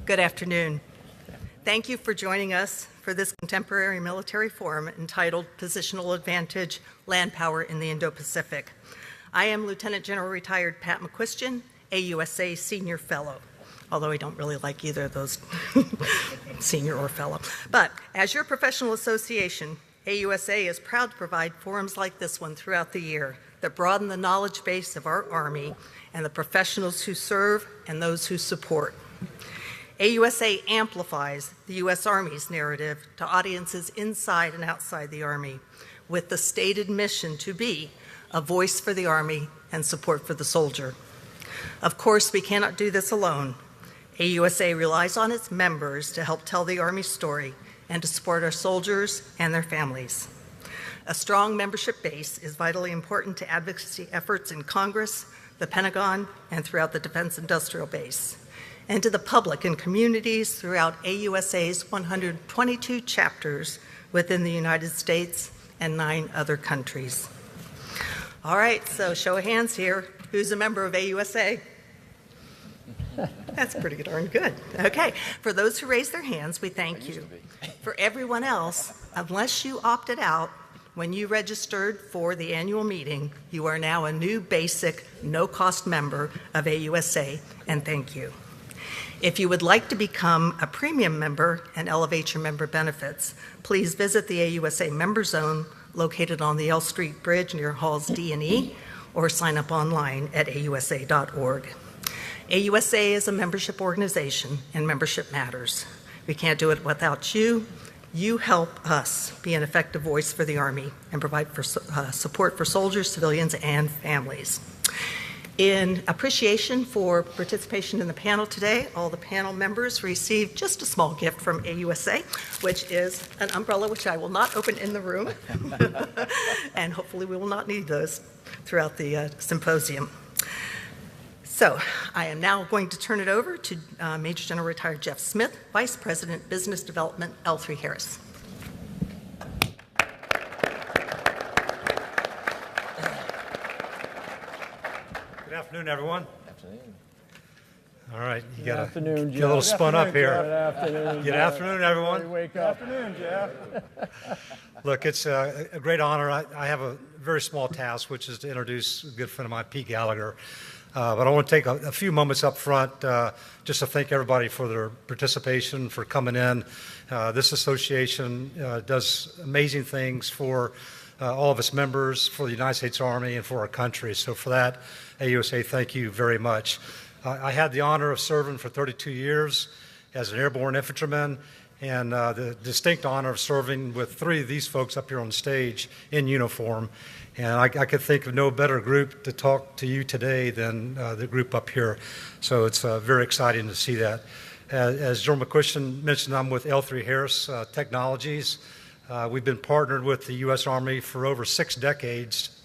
Good afternoon. Thank you for joining us for this contemporary military forum entitled Positional Advantage, Land Power in the Indo-Pacific. I am Lieutenant General Retired Pat McQuistion, AUSA Senior Fellow, although I don't really like either of those, senior or fellow. But as your professional association, AUSA is proud to provide forums like this one throughout the year that broaden the knowledge base of our Army and the professionals who serve and those who support. AUSA amplifies the U.S. Army's narrative to audiences inside and outside the Army with the stated mission to be a voice for the Army and support for the soldier. Of course, we cannot do this alone. AUSA relies on its members to help tell the Army story and to support our soldiers and their families. A strong membership base is vitally important to advocacy efforts in Congress, the Pentagon, and throughout the Defense Industrial Base, and to the public and communities throughout AUSA's 122 chapters within the United States and 9 other countries. All right, so show of hands here. Who's a member of AUSA? That's pretty darn good. Okay, for those who raised their hands, we thank you. For everyone else, unless you opted out when you registered for the annual meeting, you are now a new basic, no-cost member of AUSA, and thank you. If you would like to become a premium member and elevate your member benefits, please visit the AUSA Member Zone located on the L Street Bridge near Halls D and E, or sign up online at ausa.org. AUSA is a membership organization, and membership matters. We can't do it without you. You help us be an effective voice for the Army and provide for support for soldiers, civilians, and families. In appreciation for participation in the panel today, all the panel members received just a small gift from AUSA, which is an umbrella, which I will not open in the room, and hopefully we will not need those throughout the symposium. So I am now going to turn it over to Major General Retired Jeff Smith, Vice President, Business Development, L3 Harris. Good afternoon, everyone. Afternoon. All right, you got to get Jeff. a little spun up here. Good afternoon. Good afternoon, everyone. Wake up. Good afternoon, Jeff. Look, it's a great honor. I have a very small task, which is to introduce a good friend of mine, Pete Gallagher. But I want to take a few moments up front just to thank everybody for their participation, for coming in. This association does amazing things for all of its members, for the United States Army, and for our country. So for that, AUSA, thank you very much. I had the honor of serving for 32 years as an airborne infantryman, and the distinct honor of serving with 3 of these folks up here on stage in uniform. And I could think of no better group to talk to you today than the group up here. So it's very exciting to see that. As General McQuistion mentioned, I'm with L3 Harris Technologies. We've been partnered with the U.S. Army for over 6 decades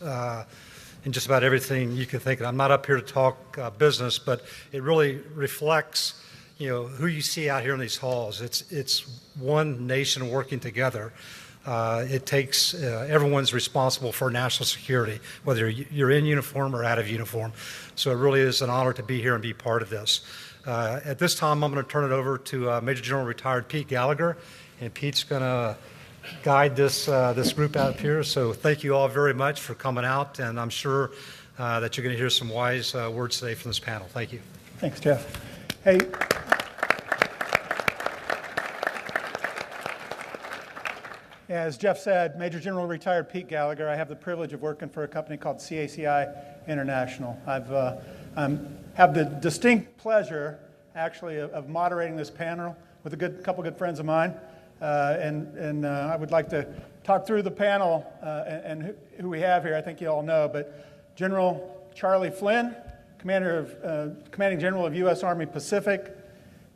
in just about everything you can think of. I'm not up here to talk business, but it really reflects, who you see out here in these halls. It's one nation working together. It takes everyone's responsible for national security, whether you're in uniform or out of uniform. So it really is an honor to be here and be part of this. At this time, I'm going to turn it over to Major General Retired Pete Gallagher, and Pete's going to guide this group out here. So thank you all very much for coming out, and I'm sure that you're going to hear some wise words today from this panel. Thank you. Thanks, Jeff. Hey. As Jeff said, Major General Retired Pete Gallagher. I have the privilege of working for a company called CACI International. I've have the distinct pleasure, actually, of moderating this panel with a couple good friends of mine. And I would like to talk through the panel and who we have here. I think you all know, but General Charlie Flynn, Commanding General of U.S. Army Pacific.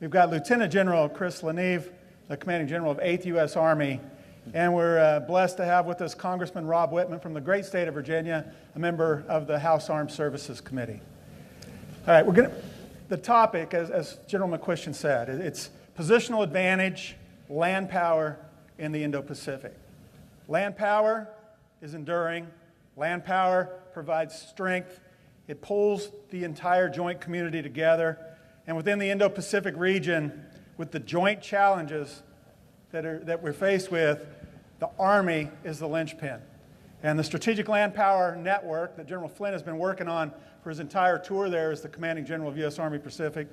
We've got Lieutenant General Chris Leneve, the Commanding General of 8th U.S. Army. And we're blessed to have with us Congressman Rob Whitman from the great state of Virginia, a member of the House Armed Services Committee. All right, the topic, as General McQuistion said, it's positional advantage, land power in the Indo-Pacific. Land power is enduring. Land power provides strength. It pulls the entire joint community together. And within the Indo-Pacific region, with the joint challenges that we're faced with, the Army is the linchpin. And the Strategic Land Power Network that General Flynn has been working on for his entire tour there as the Commanding General of U.S. Army Pacific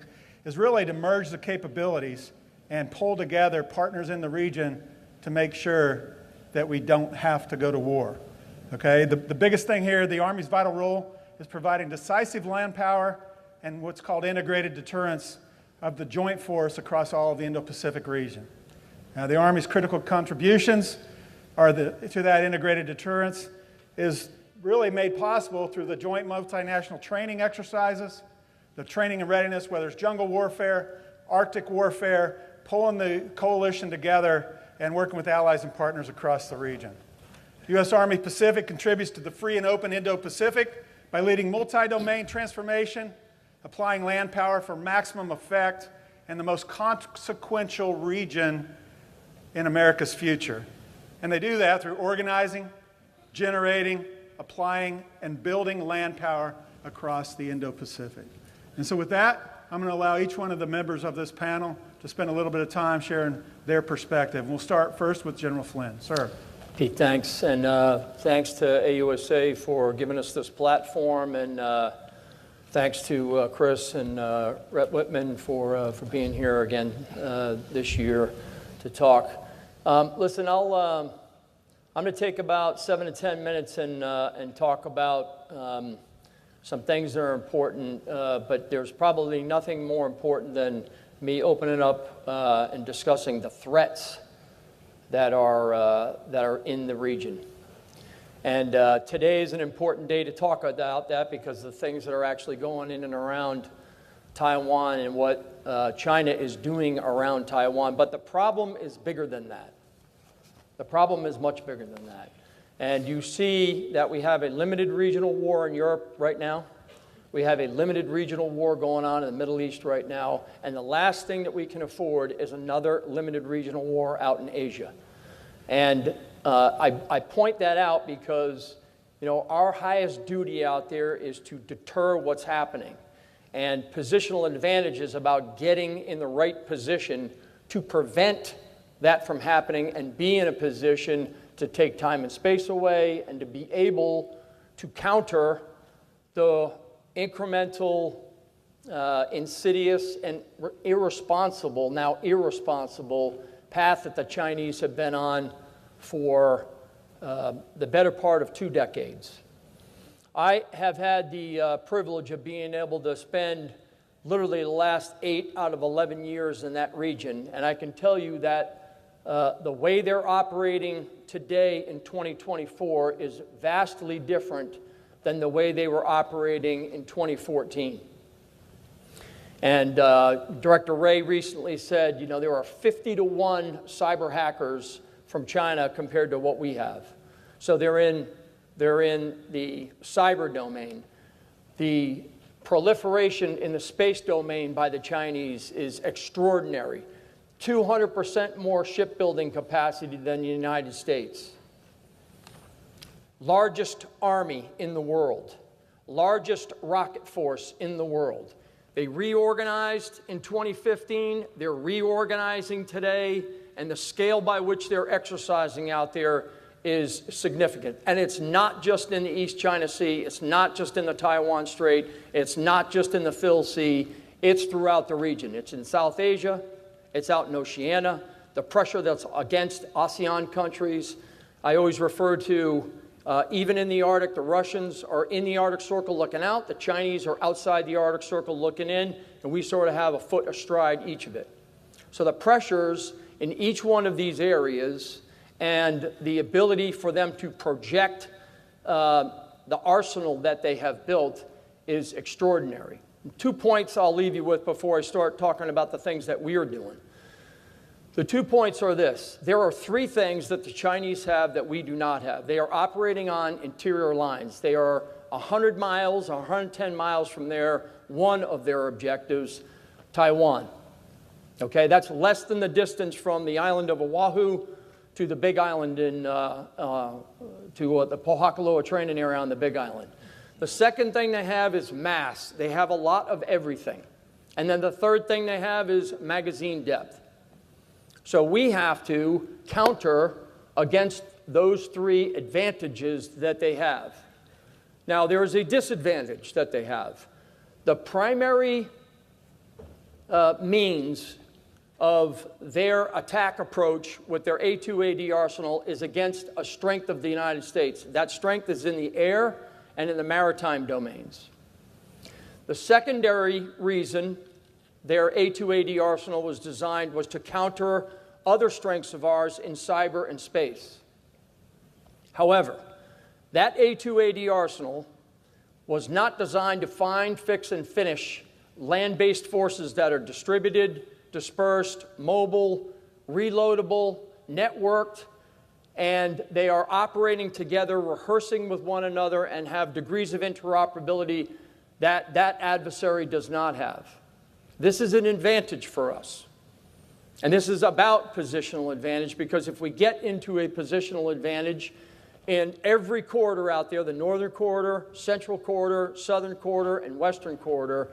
is really to merge the capabilities and pull together partners in the region to make sure that we don't have to go to war. Okay? The biggest thing here, the Army's vital role is providing decisive land power and what's called integrated deterrence of the joint force across all of the Indo-Pacific region. Now, the Army's critical contributions to that integrated deterrence is really made possible through the joint multinational training exercises, the training and readiness, whether it's jungle warfare, Arctic warfare, pulling the coalition together and working with allies and partners across the region. U.S. Army Pacific contributes to the free and open Indo-Pacific by leading multi-domain transformation, applying land power for maximum effect, and the most consequential region in America's future. And they do that through organizing, generating, applying, and building land power across the Indo-Pacific. And so with that, I'm going to allow each one of the members of this panel to spend a little bit of time sharing their perspective. We'll start first with General Flynn. Sir. Pete, thanks. And thanks to AUSA for giving us this platform. And thanks to Chris and Rep Whitman for being here again this year to talk. Listen, I'm going to take about 7 to 10 minutes and talk about some things that are important, but there's probably nothing more important than me opening up and discussing the threats that are in the region. And today is an important day to talk about that because of the things that are actually going in and around Taiwan and what China is doing around Taiwan. But the problem is bigger than that. The problem is much bigger than that. And you see that we have a limited regional war in Europe right now. We have a limited regional war going on in the Middle East right now. And the last thing that we can afford is another limited regional war out in Asia. And I point that out because, you know, our highest duty out there is to deter what's happening. And positional advantage is about getting in the right position to prevent that from happening and be in a position to take time and space away and to be able to counter the incremental, insidious, and irresponsible path that the Chinese have been on for the better part of 2 decades. I have had the privilege of being able to spend literally the last 8 out of 11 years in that region, and I can tell you that the way they're operating today in 2024 is vastly different than the way they were operating in 2014. And Director Wray recently said, you know, there are 50 to 1 cyber hackers from China compared to what we have. So they're in the cyber domain. The proliferation in the space domain by the Chinese is extraordinary. 200% more shipbuilding capacity than the United States. Largest army in the world. Largest rocket force in the world. They reorganized in 2015. They're reorganizing today. And the scale by which they're exercising out there is significant. And it's not just in the East China Sea. It's not just in the Taiwan Strait. It's not just in the Phil Sea. It's throughout the region. It's in South Asia. It's out in Oceania. The pressure that's against ASEAN countries. I always refer to, even in the Arctic, the Russians are in the Arctic Circle looking out. The Chinese are outside the Arctic Circle looking in. And we sort of have a foot astride each of it. So the pressures in each one of these areas and the ability for them to project the arsenal that they have built is extraordinary. 2 points I'll leave you with before I start talking about the things that we are doing. The 2 points are this. There are 3 things that the Chinese have that we do not have. They are operating on interior lines. They are 100 miles, 110 miles from there. One of their objectives, Taiwan. Okay, that's less than the distance from the island of Oahu to the Big Island to the Pohakaloa training area on the Big Island. The second thing they have is mass. They have a lot of everything. And then the third thing they have is magazine depth. So we have to counter against those three advantages that they have. Now, there is a disadvantage that they have. The primary means of their attack approach with their A2AD arsenal is against a strength of the United States. That strength is in the air and in the maritime domains. The secondary reason their A2AD arsenal was designed was to counter other strengths of ours in cyber and space. However, that A2AD arsenal was not designed to find, fix, and finish land-based forces that are distributed, dispersed, mobile, reloadable, networked, and they are operating together, rehearsing with one another, and have degrees of interoperability that that adversary does not have. This is an advantage for us. And this is about positional advantage, because if we get into a positional advantage in every corridor out there, the northern corridor, central corridor, southern corridor, and western corridor,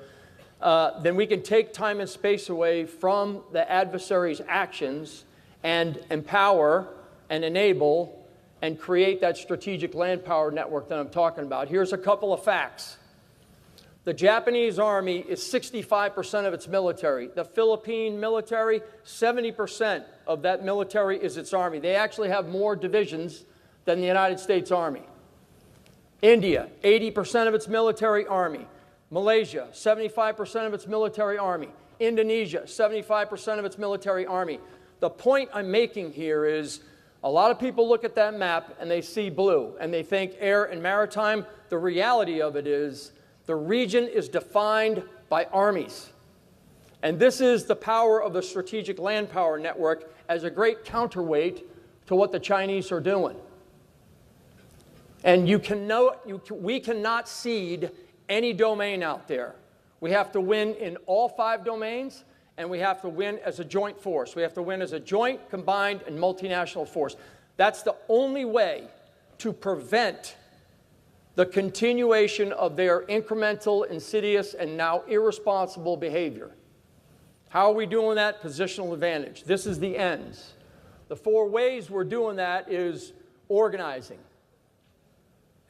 then we can take time and space away from the adversary's actions and empower and enable and create that strategic land power network that I'm talking about. Here's a couple of facts. The Japanese Army is 65% of its military. The Philippine military, 70% of that military is its army. They actually have more divisions than the United States Army. India, 80% of its military army. Malaysia, 75% of its military army. Indonesia, 75% of its military army. The point I'm making here is a lot of people look at that map and they see blue and they think air and maritime. The reality of it is the region is defined by armies. And this is the power of the strategic land power network as a great counterweight to what the Chinese are doing. And we cannot cede any domain out there. We have to win in all 5 domains, and we have to win as a joint force. We have to win as a joint, combined, and multinational force. That's the only way to prevent the continuation of their incremental, insidious, and now irresponsible behavior. How are we doing that? Positional advantage. This is the ends. The 4 ways we're doing that is organizing.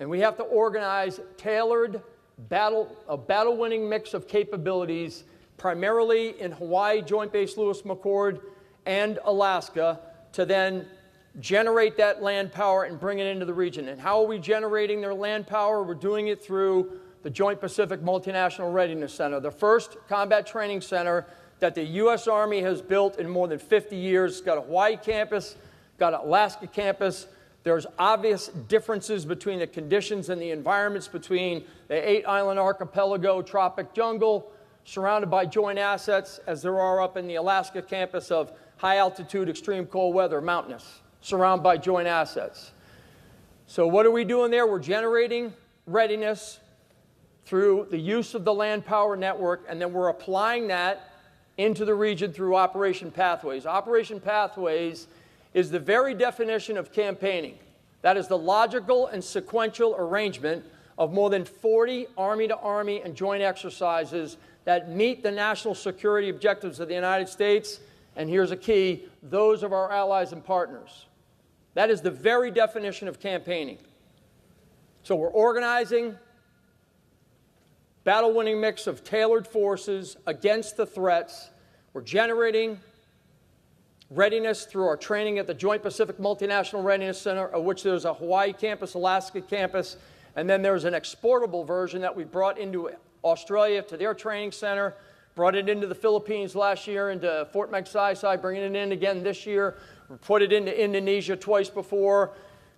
And we have to organize tailored battle-winning mix of capabilities, primarily in Hawaii, Joint Base Lewis McChord, and Alaska, to then generate that land power and bring it into the region. And how are we generating their land power? We're doing it through the Joint Pacific Multinational Readiness Center, the first combat training center that the U.S. Army has built in more than 50 years. It's got a Hawaii campus, got an Alaska campus. There's obvious differences between the conditions and the environments between the 8-island archipelago tropic jungle surrounded by joint assets as there are up in the Alaska campus of high altitude, extreme cold weather, mountainous, surrounded by joint assets. So what are we doing there? We're generating readiness through the use of the land power network, and then we're applying that into the region through Operation Pathways. Operation Pathways is the very definition of campaigning. That is the logical and sequential arrangement of more than 40 Army-to-Army and joint exercises that meet the national security objectives of the United States, and here's a key, those of our allies and partners. That is the very definition of campaigning. So we're organizing battle-winning mix of tailored forces against the threats. We're generating readiness through our training at the Joint Pacific Multinational Readiness Center, of which there's a Hawaii campus, Alaska campus, and then there's an exportable version that we brought into Australia to their training center, brought it into the Philippines last year, into Fort Magsaysay, bringing it in again this year. We put it into Indonesia twice before.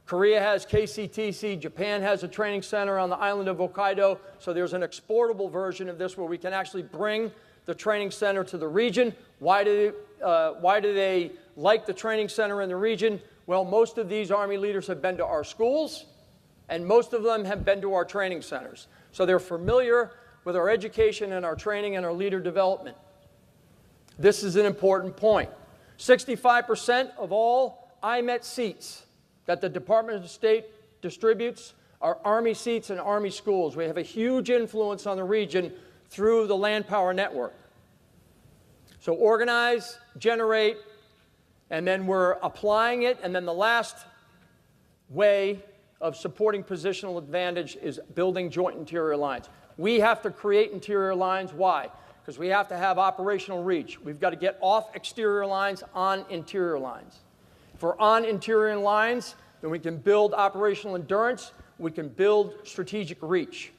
Korea has KCTC. Japan has a training center on the island of Hokkaido. So there's an exportable version of this where we can actually bring the training center to the region. Why do they like the training center in the region? Well, most of these Army leaders have been to our schools, and most of them have been to our training centers. So they're familiar with our education and our training and our leader development. This is an important point. 65% of all IMET seats that the Department of State distributes are Army seats and Army schools. We have a huge influence on the region through the land power network. So organize, generate, and then we're applying it. And then the last way of supporting positional advantage is building joint interior lines. We have to create interior lines. Why? Because we have to have operational reach. We've got to get off exterior lines on interior lines. If we're on interior lines, then we can build operational endurance. We can build strategic reach.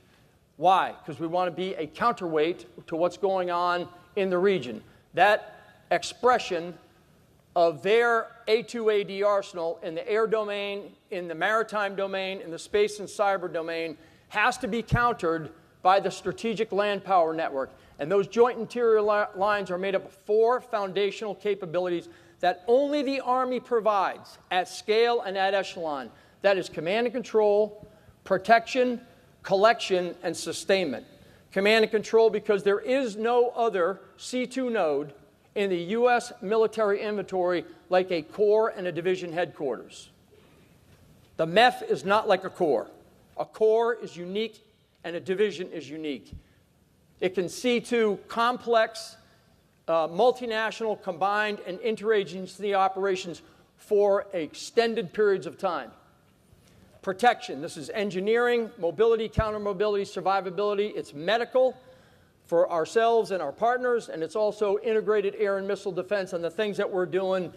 Why? Because we want to be a counterweight to what's going on in the region. That expression of their A2AD arsenal in the air domain, in the maritime domain, in the space and cyber domain has to be countered by the strategic land power network. And those joint interior lines are made up of 4 foundational capabilities that only the Army provides at scale and at echelon. That is command and control, protection, collection, and sustainment. Command and control because there is no other C2 node in the U.S. military inventory like a corps and a division headquarters. The MEF is not like a corps. A corps is unique and a division is unique. It can see to complex, multinational, combined, and interagency operations for extended periods of time. Protection, this is engineering, mobility, counter-mobility, survivability. It's medical for ourselves and our partners, and it's also integrated air and missile defense and the things that we're doing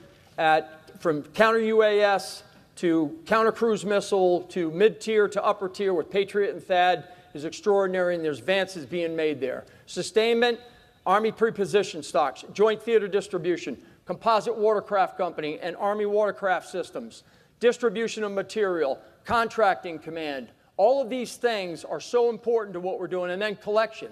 from counter-UAS to counter-cruise missile to mid-tier to upper tier with Patriot and THAAD is extraordinary, and there's advances being made there. Sustainment, Army preposition stocks, joint theater distribution, composite watercraft company, and Army watercraft systems, distribution of material, contracting command. All of these things are so important to what we're doing. And then collection.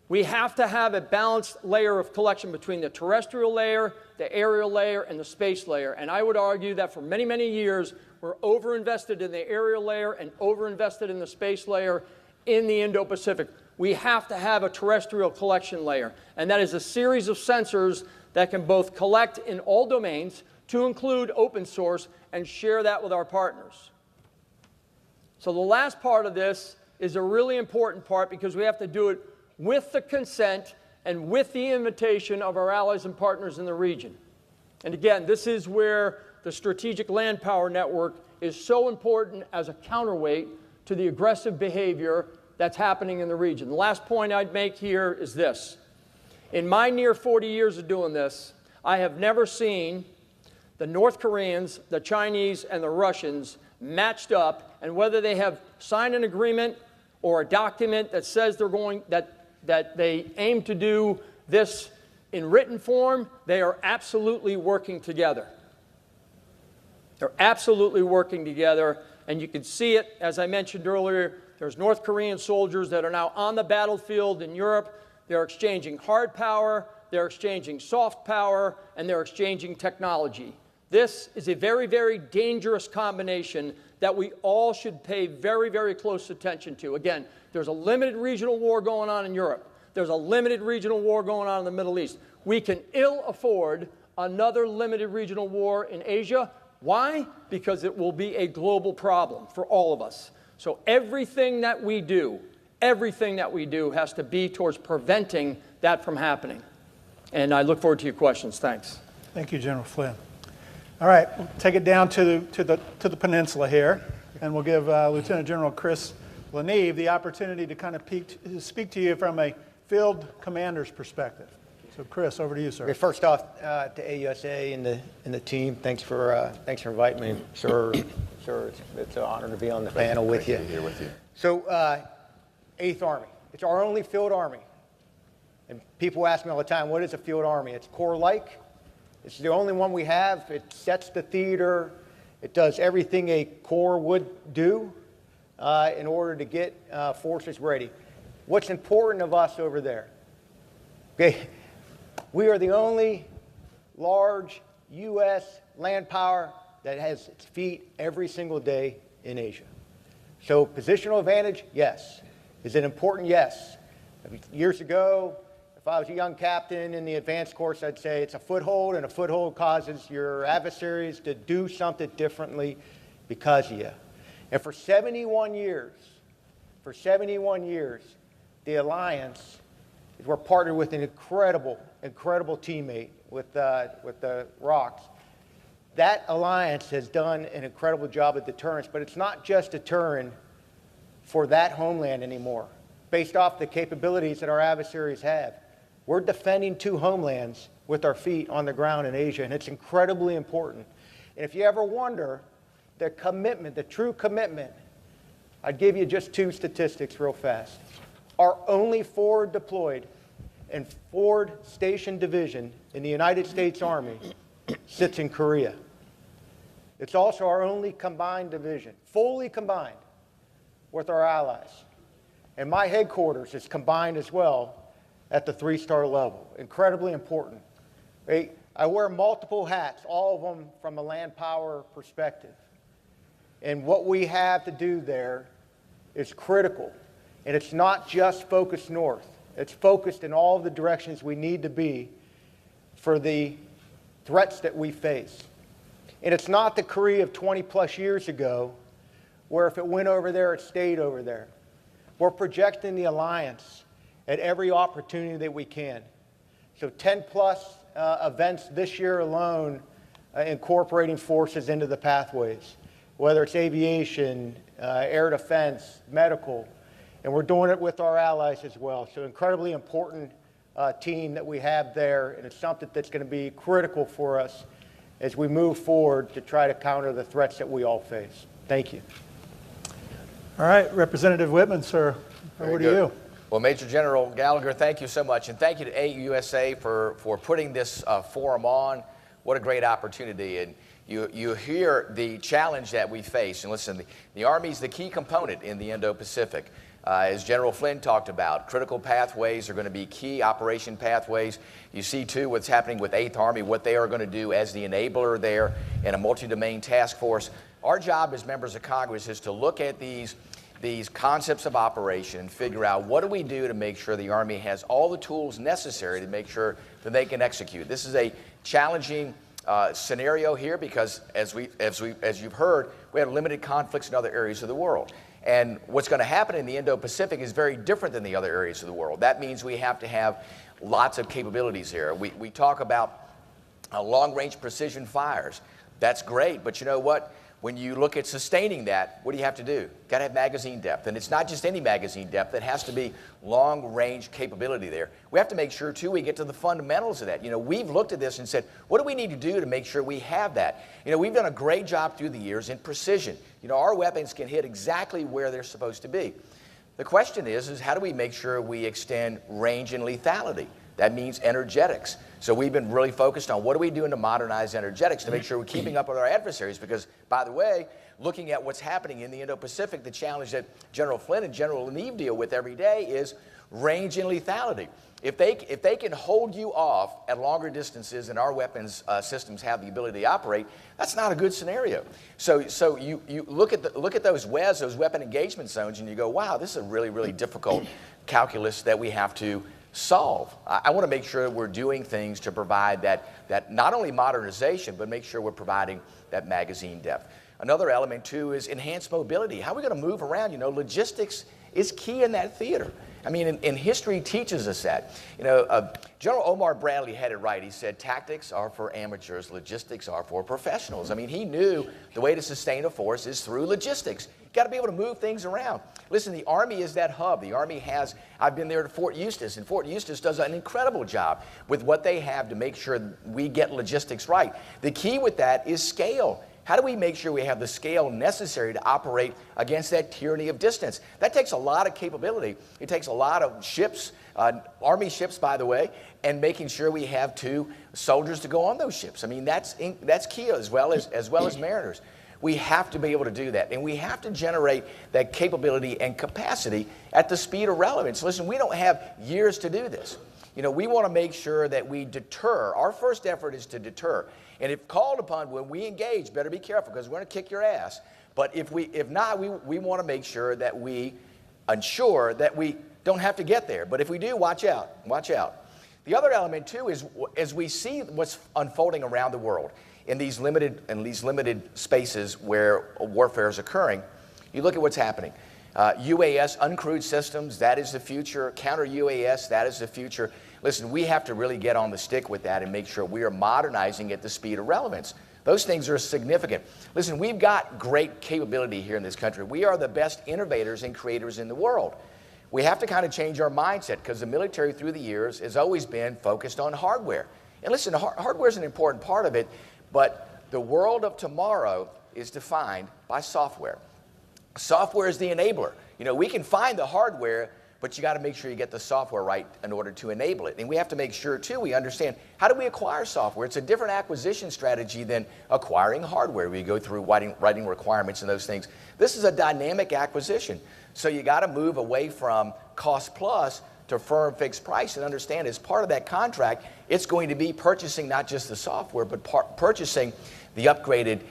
We have to have a balanced layer of collection between the terrestrial layer, the aerial layer, and the space layer. And I would argue that for many, many years, we're overinvested in the aerial layer and overinvested in the space layer in the Indo-Pacific. We have to have a terrestrial collection layer. And that is a series of sensors that can both collect in all domains, to include open source, and share that with our partners. So the last part of this is a really important part because we have to do it with the consent and with the invitation of our allies and partners in the region. And again, this is where the strategic land power network is so important as a counterweight to the aggressive behavior that's happening in the region. The last point I'd make here is this. In my near 40 years of doing this, I have never seen the North Koreans, the Chinese, and the Russians matched up, and whether they have signed an agreement or a document that says they're going, that they aim to do this in written form, they are absolutely working together. They're absolutely working together, and you can see it, as I mentioned earlier, there's North Korean soldiers that are now on the battlefield in Europe. They're exchanging hard power, they're exchanging soft power, and they're exchanging technology. This is a very, very dangerous combination that we all should pay very, very close attention to. Again, there's a limited regional war going on in Europe. There's a limited regional war going on in the Middle East. We can ill afford another limited regional war in Asia. Why? Because it will be a global problem for all of us. So everything that we do has to be towards preventing that from happening. And I look forward to your questions. Thanks. Thank you, General Flynn. All right, we'll take it down to the peninsula here, and we'll give Lieutenant General Chris Leneve the opportunity to kind of speak to you from a field commander's perspective. So, Chris, over to you, sir. Okay, first off, to AUSA and the team, thanks for inviting me, sir. Sir, it's an honor to be on the panel with you. Great to be here with you. So, 8th Army, it's our only field army, and people ask me all the time, what is a field army? It's corps-like. It's the only one we have. It sets the theater. It does everything a corps would do in order to get forces ready. What's important of us over there? Okay, we are the only large U.S. land power that has its feet every single day in Asia. So positional advantage, yes. Is it important? Yes. Years ago, if I was a young captain in the advanced course, I'd say it's a foothold, and a foothold causes your adversaries to do something differently because of you. And for 71 years, the Alliance, we're partnered with an incredible incredible teammate with the Rocks. That alliance has done an incredible job of deterrence, but it's not just deterrent for that homeland anymore. Based off the capabilities that our adversaries have, we're defending 2 homelands with our feet on the ground in Asia, and it's incredibly important. And if you ever wonder the commitment, the true commitment, I'd give you just 2 statistics real fast. Our only forward deployed and forward stationed division in the United States Army sits in Korea. It's also our only combined division, fully combined with our allies. And my headquarters is combined as well at the 3-star level. Incredibly important. I wear multiple hats, all of them from a land power perspective. And what we have to do there is critical. And it's not just focused north. It's focused in all of the directions we need to be for the threats that we face. And it's not the Korea of 20 plus years ago where if it went over there, it stayed over there. We're projecting the alliance at every opportunity that we can. So 10 plus events this year alone incorporating forces into the pathways, whether it's aviation, air defense, medical, and we're doing it with our allies as well. So incredibly important team that we have there, and it's something that's going to be critical for us as we move forward to try to counter the threats that we all face. Thank you. All right, Representative Whitman, sir, over to you. Well, Major General Gallagher, thank you so much. And thank you to AUSA for putting this forum on. What a great opportunity. And you hear the challenge that we face. And listen, the Army is the key component in the Indo-Pacific. As General Flynn talked about, critical pathways are going to be key operation pathways. You see, too, what's happening with 8th Army, what they are going to do as the enabler there in a multi-domain task force. Our job as members of Congress is to look at these concepts of operation and figure out what do we do to make sure the Army has all the tools necessary to make sure that they can execute. This is a challenging scenario here because, as you've heard, we have limited conflicts in other areas of the world. And what's going to happen in the Indo-Pacific is very different than the other areas of the world. That means we have to have lots of capabilities here. We talk about long-range precision fires. That's great, but you know what? When you look at sustaining that, what do you have to do? You've got to have magazine depth. And it's not just any magazine depth. It has to be long-range capability there. We have to make sure, too, we get to the fundamentals of that. You know, we've looked at this and said, what do we need to do to make sure we have that? You know, we've done a great job through the years in precision. You know, our weapons can hit exactly where they're supposed to be. The question is how do we make sure we extend range and lethality? That means energetics. So we've been really focused on what are we doing to modernize energetics to make sure we're keeping up with our adversaries because, by the way, looking at what's happening in the Indo-Pacific, the challenge that General Flynn and General Neve deal with every day is range and lethality. If they can hold you off at longer distances and our weapons systems have the ability to operate, that's not a good scenario. So you look at those WEZs, those weapon engagement zones, and you go, wow, this is a really, really difficult calculus that we have to solve. I want to make sure we're doing things to provide that not only modernization, but make sure we're providing that magazine depth. Another element, too, is enhanced mobility. How are we going to move around? You know, logistics is key in that theater. I mean, and history teaches us that. You know, General Omar Bradley had it right. He said, tactics are for amateurs, logistics are for professionals. I mean, he knew the way to sustain a force is through logistics. You've got to be able to move things around. Listen, the Army is that hub. The Army has, I've been there to Fort Eustis, and Fort Eustis does an incredible job with what they have to make sure we get logistics right. The key with that is scale. How do we make sure we have the scale necessary to operate against that tyranny of distance? That takes a lot of capability. It takes a lot of ships, Army ships, by the way, and making sure we have 2 soldiers to go on those ships. I mean, that's key as well as mariners. We have to be able to do that, and we have to generate that capability and capacity at the speed of relevance. Listen, we don't have years to do this. You know, we want to make sure that we deter. Our first effort is to deter. And if called upon, when we engage, better be careful because we're going to kick your ass. But if not, we want to make sure that we ensure that we don't have to get there. But if we do, watch out. Watch out. The other element, too, is as we see what's unfolding around the world in these limited spaces where warfare is occurring, you look at what's happening. UAS, uncrewed systems, that is the future. Counter-UAS, that is the future. Listen, we have to really get on the stick with that and make sure we are modernizing at the speed of relevance. Those things are significant. Listen, we've got great capability here in this country. We are the best innovators and creators in the world. We have to kind of change our mindset because the military through the years has always been focused on hardware. And listen, hardware is an important part of it, but the world of tomorrow is defined by software. Software is the enabler. You know, we can find the hardware, but you got to make sure you get the software right in order to enable it. And we have to make sure, too, we understand how do we acquire software. It's a different acquisition strategy than acquiring hardware. We go through writing requirements and those things. This is a dynamic acquisition. So you got to move away from cost plus to firm fixed price and understand as part of that contract, it's going to be purchasing not just the software, but purchasing the upgraded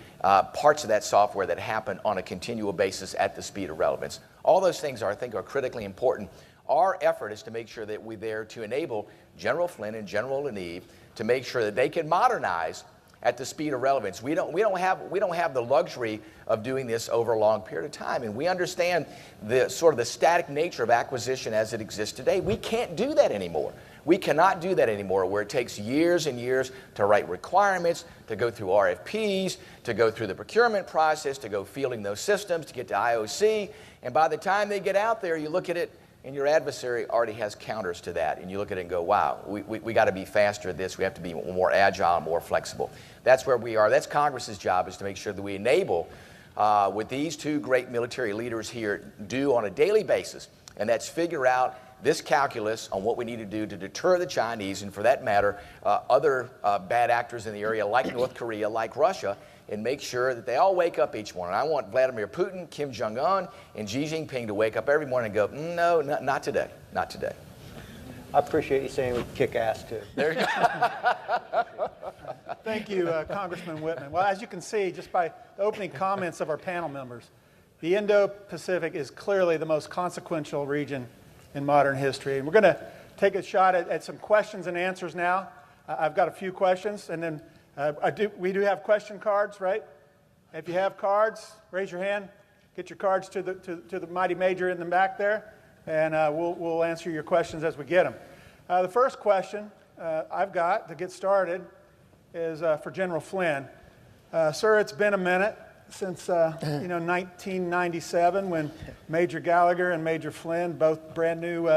parts of that software that happen on a continual basis at the speed of relevance. All those things I think are critically important. Our effort is to make sure that we're there to enable General Flynn and General Leneve to make sure that they can modernize at the speed of relevance. We don't have the luxury of doing this over a long period of time, and we understand the sort of the static nature of acquisition as it exists today. We can't do that anymore. We cannot do that anymore, where it takes years and years to write requirements, to go through RFPs, to go through the procurement process, to go fielding those systems, to get to IOC, and by the time they get out there, you look at it, and your adversary already has counters to that, and you look at it and go, wow, we got to be faster at this. We have to be more agile, more flexible. That's where we are. That's Congress's job, is to make sure that we enable what these two great military leaders here do on a daily basis, and that's figure out this calculus on what we need to do to deter the Chinese, and for that matter, other bad actors in the area like North Korea, like Russia, and make sure that they all wake up each morning. I want Vladimir Putin, Kim Jong-un, and Xi Jinping to wake up every morning and go, no, not today, not today. I appreciate you saying we kick ass, too. There you go. Thank you, Congressman Whitman. Well, as you can see, just by the opening comments of our panel members, the Indo-Pacific is clearly the most consequential region in modern history. And we're going to take a shot at some questions and answers now. I've got a few questions, and then we do have question cards, right? If you have cards, raise your hand. Get your cards to the mighty major in the back there, and we'll answer your questions as we get them. The first question I've got to get started is for General Flynn. Sir, it's been a minute since 1997 when Major Gallagher and Major Flynn, both brand new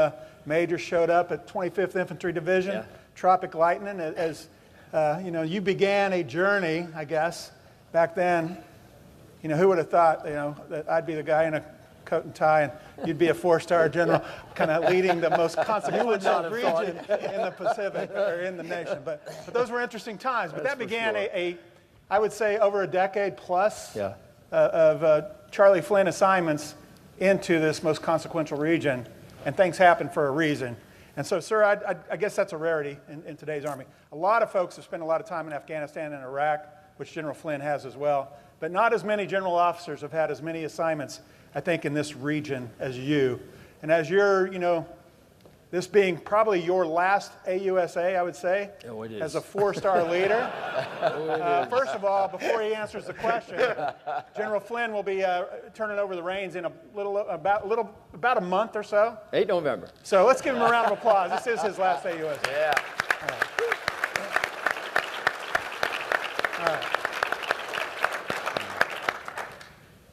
majors, showed up at 25th Infantry Division, Tropic Lightning, as you began a journey, I guess, back then. Who would have thought, that I'd be the guy in a coat and tie and you'd be a four-star general kind of leading the most consequential region in the Pacific or in the nation. But those were interesting times. But that began I would say, over a decade plus of Charlie Flynn assignments into this most consequential region. And things happen for a reason. And so, sir, I guess that's a rarity in today's Army. A lot of folks have spent a lot of time in Afghanistan and Iraq, which General Flynn has as well. But not as many general officers have had as many assignments, I think, in this region as you. And as you're, this being probably your last AUSA, I would say, as a four-star leader. First of all, before he answers the question, General Flynn will be turning over the reins in about a month or so. 8 November. So let's give him a round of applause. This is his last AUSA. Yeah. All right.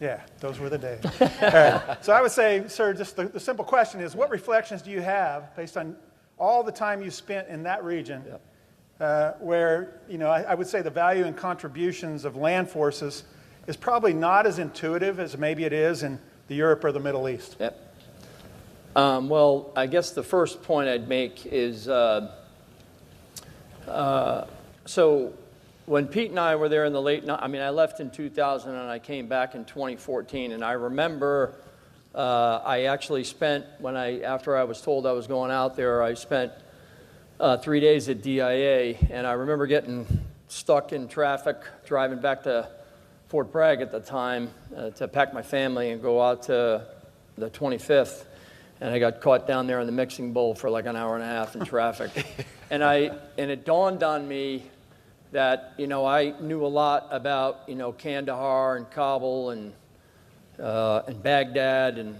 Yeah, those were the days. All right. So I would say, sir, just the simple question is, what reflections do you have based on all the time you spent in that region where, I would say the value and contributions of land forces is probably not as intuitive as maybe it is in the Europe or the Middle East? Yep. Well, I guess the first point I'd make is, so when Pete and I were there in the I left in 2000 and I came back in 2014, and I remember I actually spent, after I was told I was going out there, I spent 3 days at DIA, and I remember getting stuck in traffic driving back to Fort Bragg at the time to pack my family and go out to the 25th, and I got caught down there in the mixing bowl for like an hour and a half in traffic. and it dawned on me that, I knew a lot about, Kandahar and Kabul and Baghdad and,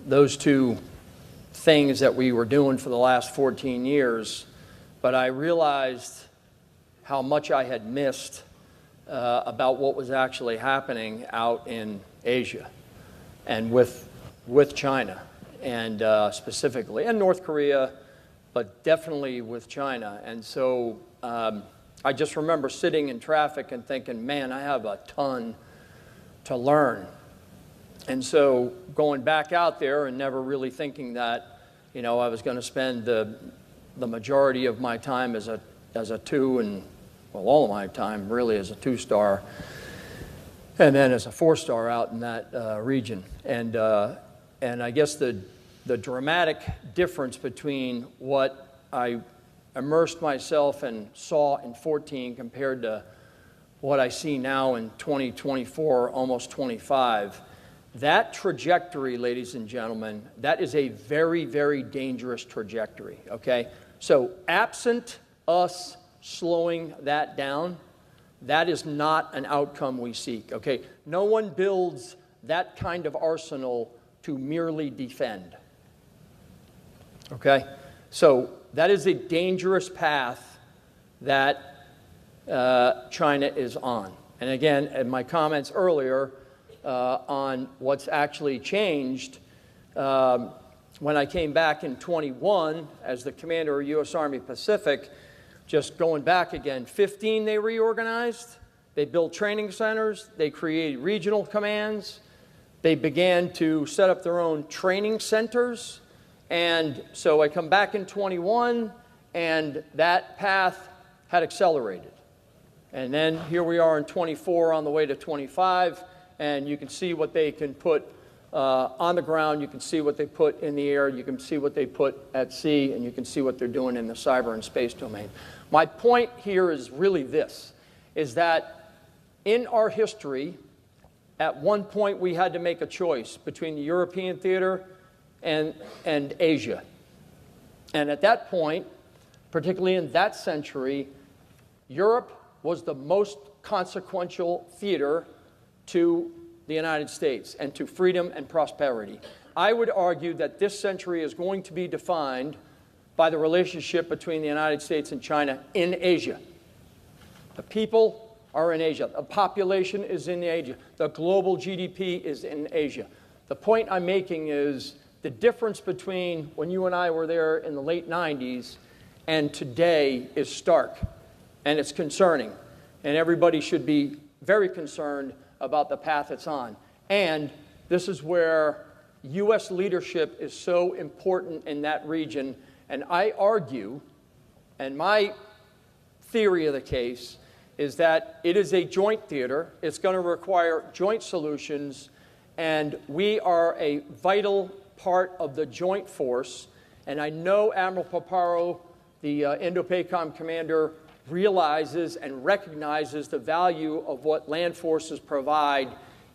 those two things that we were doing for the last 14 years, but I realized how much I had missed about what was actually happening out in Asia and with China, and specifically, and North Korea, but definitely with China. And so I just remember sitting in traffic and thinking, man, I have a ton to learn. And so going back out there and never really thinking that, you know, I was going to spend the majority of my time as a two, and well, all of my time really as a 2-star, and then as a 4-star out in that region. And I guess the dramatic difference between what I immersed myself and saw in 14 compared to what I see now in 2024, almost 25, that trajectory, ladies and gentlemen, that is a very, very dangerous trajectory, okay? So absent us slowing that down, that is not an outcome we seek, okay? No one builds that kind of arsenal to merely defend, okay? So that is a dangerous path that China is on. And again, in my comments earlier on what's actually changed, when I came back in 21 as the commander of U.S. Army Pacific, just going back again, 15 they reorganized, they built training centers, they created regional commands, they began to set up their own training centers, and so I come back in 21, and that path had accelerated. And then here we are in 24 on the way to 25, and you can see what they can put on the ground, you can see what they put in the air, you can see what they put at sea, and you can see what they're doing in the cyber and space domain. My point here is really this, is that in our history, at one point we had to make a choice between the European theater and Asia. And at that point, particularly in that century, Europe was the most consequential theater to the United States and to freedom and prosperity. I would argue that this century is going to be defined by the relationship between the United States and China in Asia. The people are in Asia. The population is in Asia. The global GDP is in Asia. The point I'm making is the difference between when you and I were there in the late 90s and today is stark, and it's concerning. And everybody should be very concerned about the path it's on. And this is where U.S. leadership is so important in that region. And I argue, and my theory of the case, is that it is a joint theater. It's going to require joint solutions, and we are a vital part of the joint force. And I know Admiral Paparo, the Indo-PACOM commander, realizes and recognizes the value of what land forces provide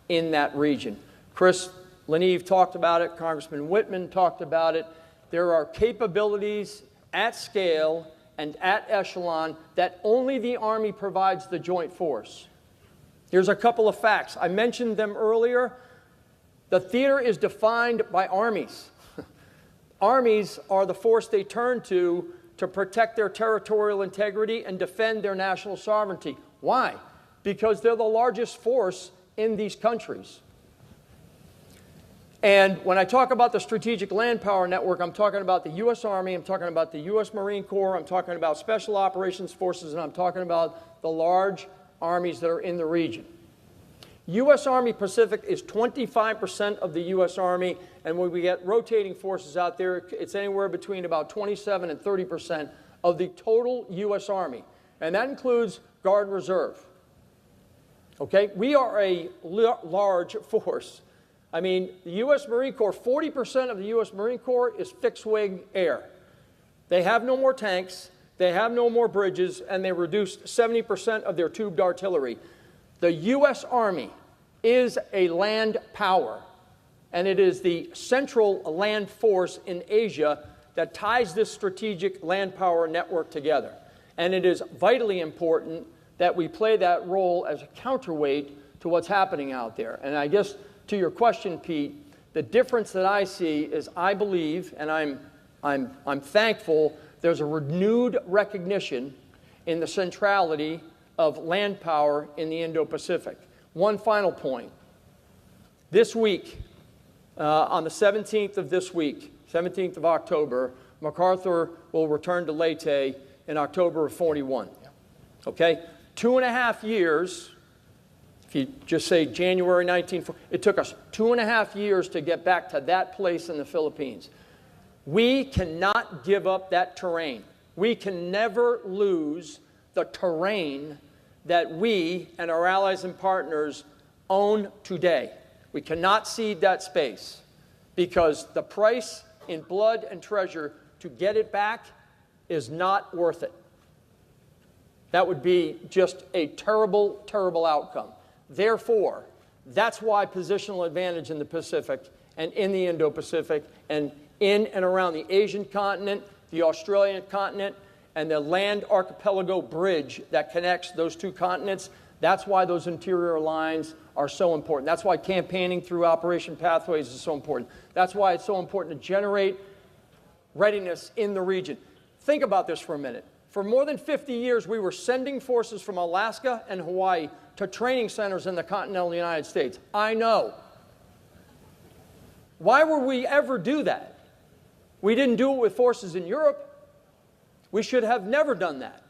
in that region. Chris Leneve talked about it. Congressman Whitman talked about it. There are capabilities at scale and at echelon that only the Army provides the joint force. Here's a couple of facts. I mentioned them earlier. The theater is defined by armies. Armies are the force they turn to protect their territorial integrity and defend their national sovereignty. Why? Because they're the largest force in these countries. And when I talk about the Strategic Land Power Network, I'm talking about the U.S. Army, I'm talking about the U.S. Marine Corps, I'm talking about Special Operations Forces, and I'm talking about the large armies that are in the region. U.S. Army Pacific is 25% of the U.S. Army, and when we get rotating forces out there, it's anywhere between about 27 and 30% of the total U.S. Army, and that includes Guard and Reserve. Okay? We are a large force. I mean, the U.S. Marine Corps, 40% of the U.S. Marine Corps is fixed-wing air. They have no more tanks, they have no more bridges, and they reduced 70% of their tubed artillery. The U.S. Army is a land power, and it is the central land force in Asia that ties this strategic land power network together. And it is vitally important that we play that role as a counterweight to what's happening out there. And I guess to your question, Pete, The difference that I see is I believe, and I'm thankful, there's a renewed recognition in the centrality of land power in the Indo-Pacific. One final point. This week, on the 17th of this week, 17th of October, MacArthur will return to Leyte in October of 41. Okay? 2.5 years, if you just say January 1940, it took us 2.5 years to get back to that place in the Philippines. We cannot give up that terrain. We can never lose the terrain that we and our allies and partners own today. We cannot cede that space because the price in blood and treasure to get it back is not worth it. That would be just a terrible, terrible outcome. Therefore, that's why positional advantage in the Pacific and in the Indo-Pacific and in and around the Asian continent, the Australian continent, and the land archipelago bridge that connects those two continents, that's why those interior lines are so important. That's why campaigning through Operation Pathways is so important. That's why it's so important to generate readiness in the region. Think about this for a minute. For more than 50 years, we were sending forces from Alaska and Hawaii to training centers in the continental United States. I know. Why would we ever do that? We didn't do it with forces in Europe. We should have never done that.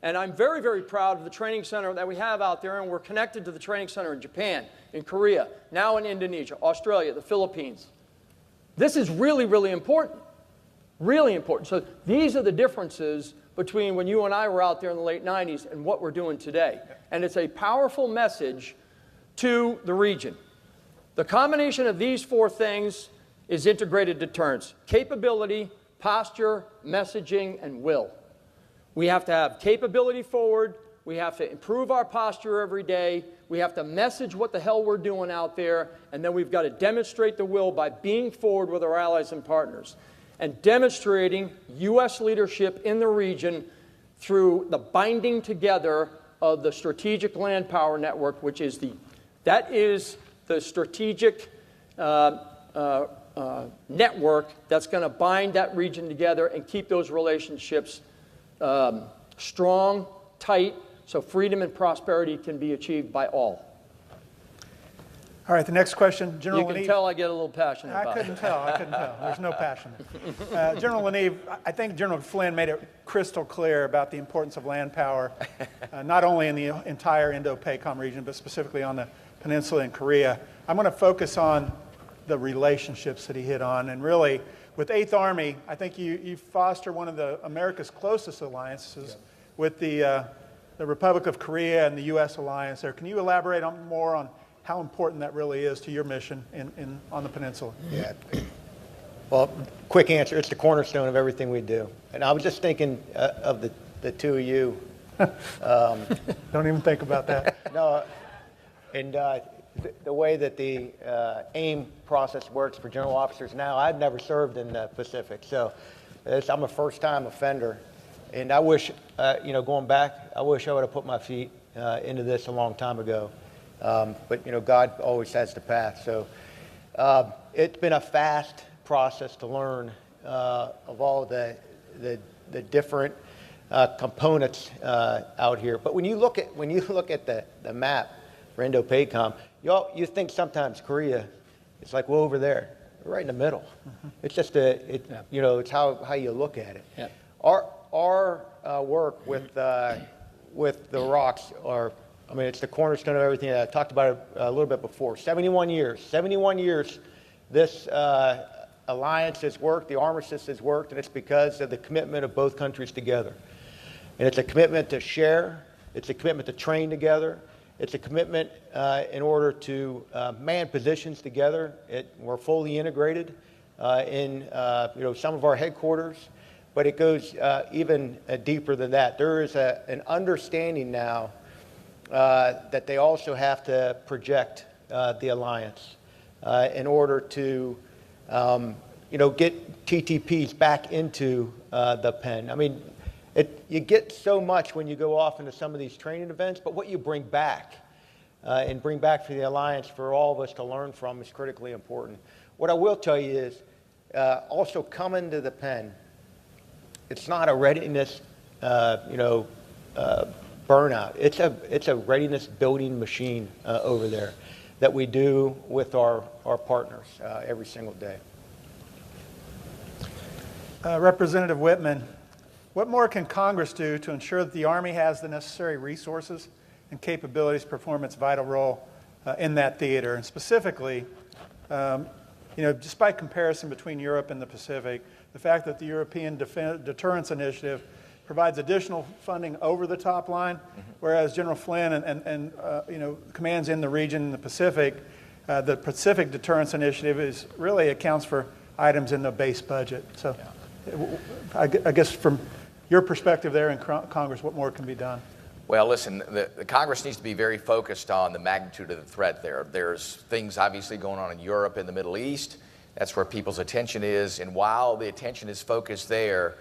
And I'm very, very proud of the training center that we have out there, and we're connected to the training center in Japan, in Korea, now in Indonesia, Australia, the Philippines. This is really, really important. Really important. So these are the differences between when you and I were out there in the late 90s and what we're doing today. And it's a powerful message to the region. The combination of these four things is integrated deterrence: capability, posture, messaging, and will. We have to have capability forward. We have to improve our posture every day. We have to message what the hell we're doing out there. And then we've got to demonstrate the will by being forward with our allies and partners and demonstrating U.S. leadership in the region through the binding together of the Strategic Land Power Network, which is the strategic network that's going to bind that region together and keep those relationships strong, tight, so freedom and prosperity can be achieved by all. All right, the next question, General You can Leneve. tell I get a little passionate about it. I couldn't tell. There's no passion. General Leneve, I think General Flynn made it crystal clear about the importance of land power, not only in the entire Indo-PACOM region, but specifically on the peninsula in Korea. I'm going to focus on the relationships that he hit on. And really, with 8th Army, I think you foster one of America's closest alliances with the Republic of Korea and the U.S. alliance there. Can you elaborate more on how important that really is to your mission on the peninsula? Yeah. Well, quick answer, it's the cornerstone of everything we do. And I was just thinking of the two of you. Don't even think about that. No, and the way that the AIM process works for general officers now, I've never served in the Pacific, so I'm a first-time offender. And I wish, going back, I wish I would have put my feet into this a long time ago. But, God always has the path. So it's been a fast process to learn of all the different components out here. But when you look at the map for Indo-PACOM, you think sometimes Korea, it's like, well, over there, we're right in the middle. Mm-hmm. It's just it's how you look at it. Yeah. Our work with the ROCs it's the cornerstone of everything. I talked about it a little bit before. 71 years this alliance has worked, the armistice has worked, and it's because of the commitment of both countries together. And it's a commitment to share. It's a commitment to train together. It's a commitment in order to man positions together. We're fully integrated in some of our headquarters, but it goes even deeper than that. There is an understanding now that they also have to project the alliance in order to, get TTPs back into the pen. I mean, you get so much when you go off into some of these training events, but what you bring back and bring back for the alliance for all of us to learn from is critically important. What I will tell you is also coming to the pen, it's not a readiness, burnout. It's a readiness building machine over there that we do with our partners every single day. Representative Whitman, what more can Congress do to ensure that the Army has the necessary resources and capabilities to perform its vital role in that theater? And specifically, just by comparison between Europe and the Pacific, the fact that the European Deterrence Initiative provides additional funding over the top line, whereas General Flynn and commands in the region in the Pacific Deterrence Initiative really accounts for items in the base budget. So I guess from your perspective there in Congress, what more can be done? Well, listen, the Congress needs to be very focused on the magnitude of the threat there. There's things obviously going on in Europe and the Middle East. That's where people's attention is. And while the attention is focused there,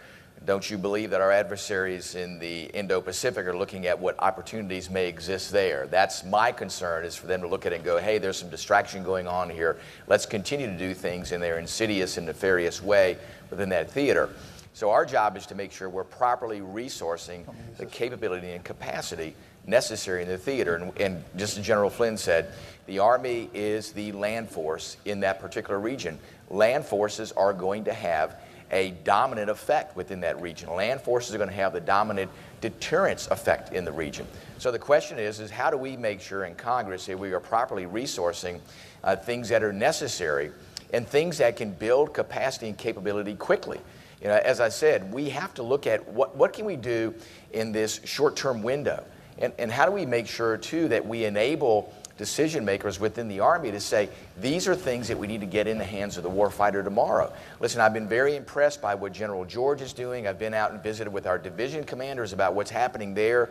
don't you believe that our adversaries in the Indo-Pacific are looking at what opportunities may exist there? That's my concern, is for them to look at it and go, hey, there's some distraction going on here. Let's continue to do things in their insidious and nefarious way within that theater. So our job is to make sure we're properly resourcing the capability and capacity necessary in the theater. And just as General Flynn said, the Army is the land force in that particular region. Land forces are going to have a dominant effect within that region. Land forces are going to have the dominant deterrence effect in the region. So the question is how do we make sure in Congress that we are properly resourcing things that are necessary and things that can build capacity and capability quickly? As I said, we have to look at what can we do in this short-term window, and how do we make sure too that we enable decision makers within the Army to say, these are things that we need to get in the hands of the warfighter tomorrow. Listen, I've been very impressed by what General George is doing. I've been out and visited with our division commanders about what's happening there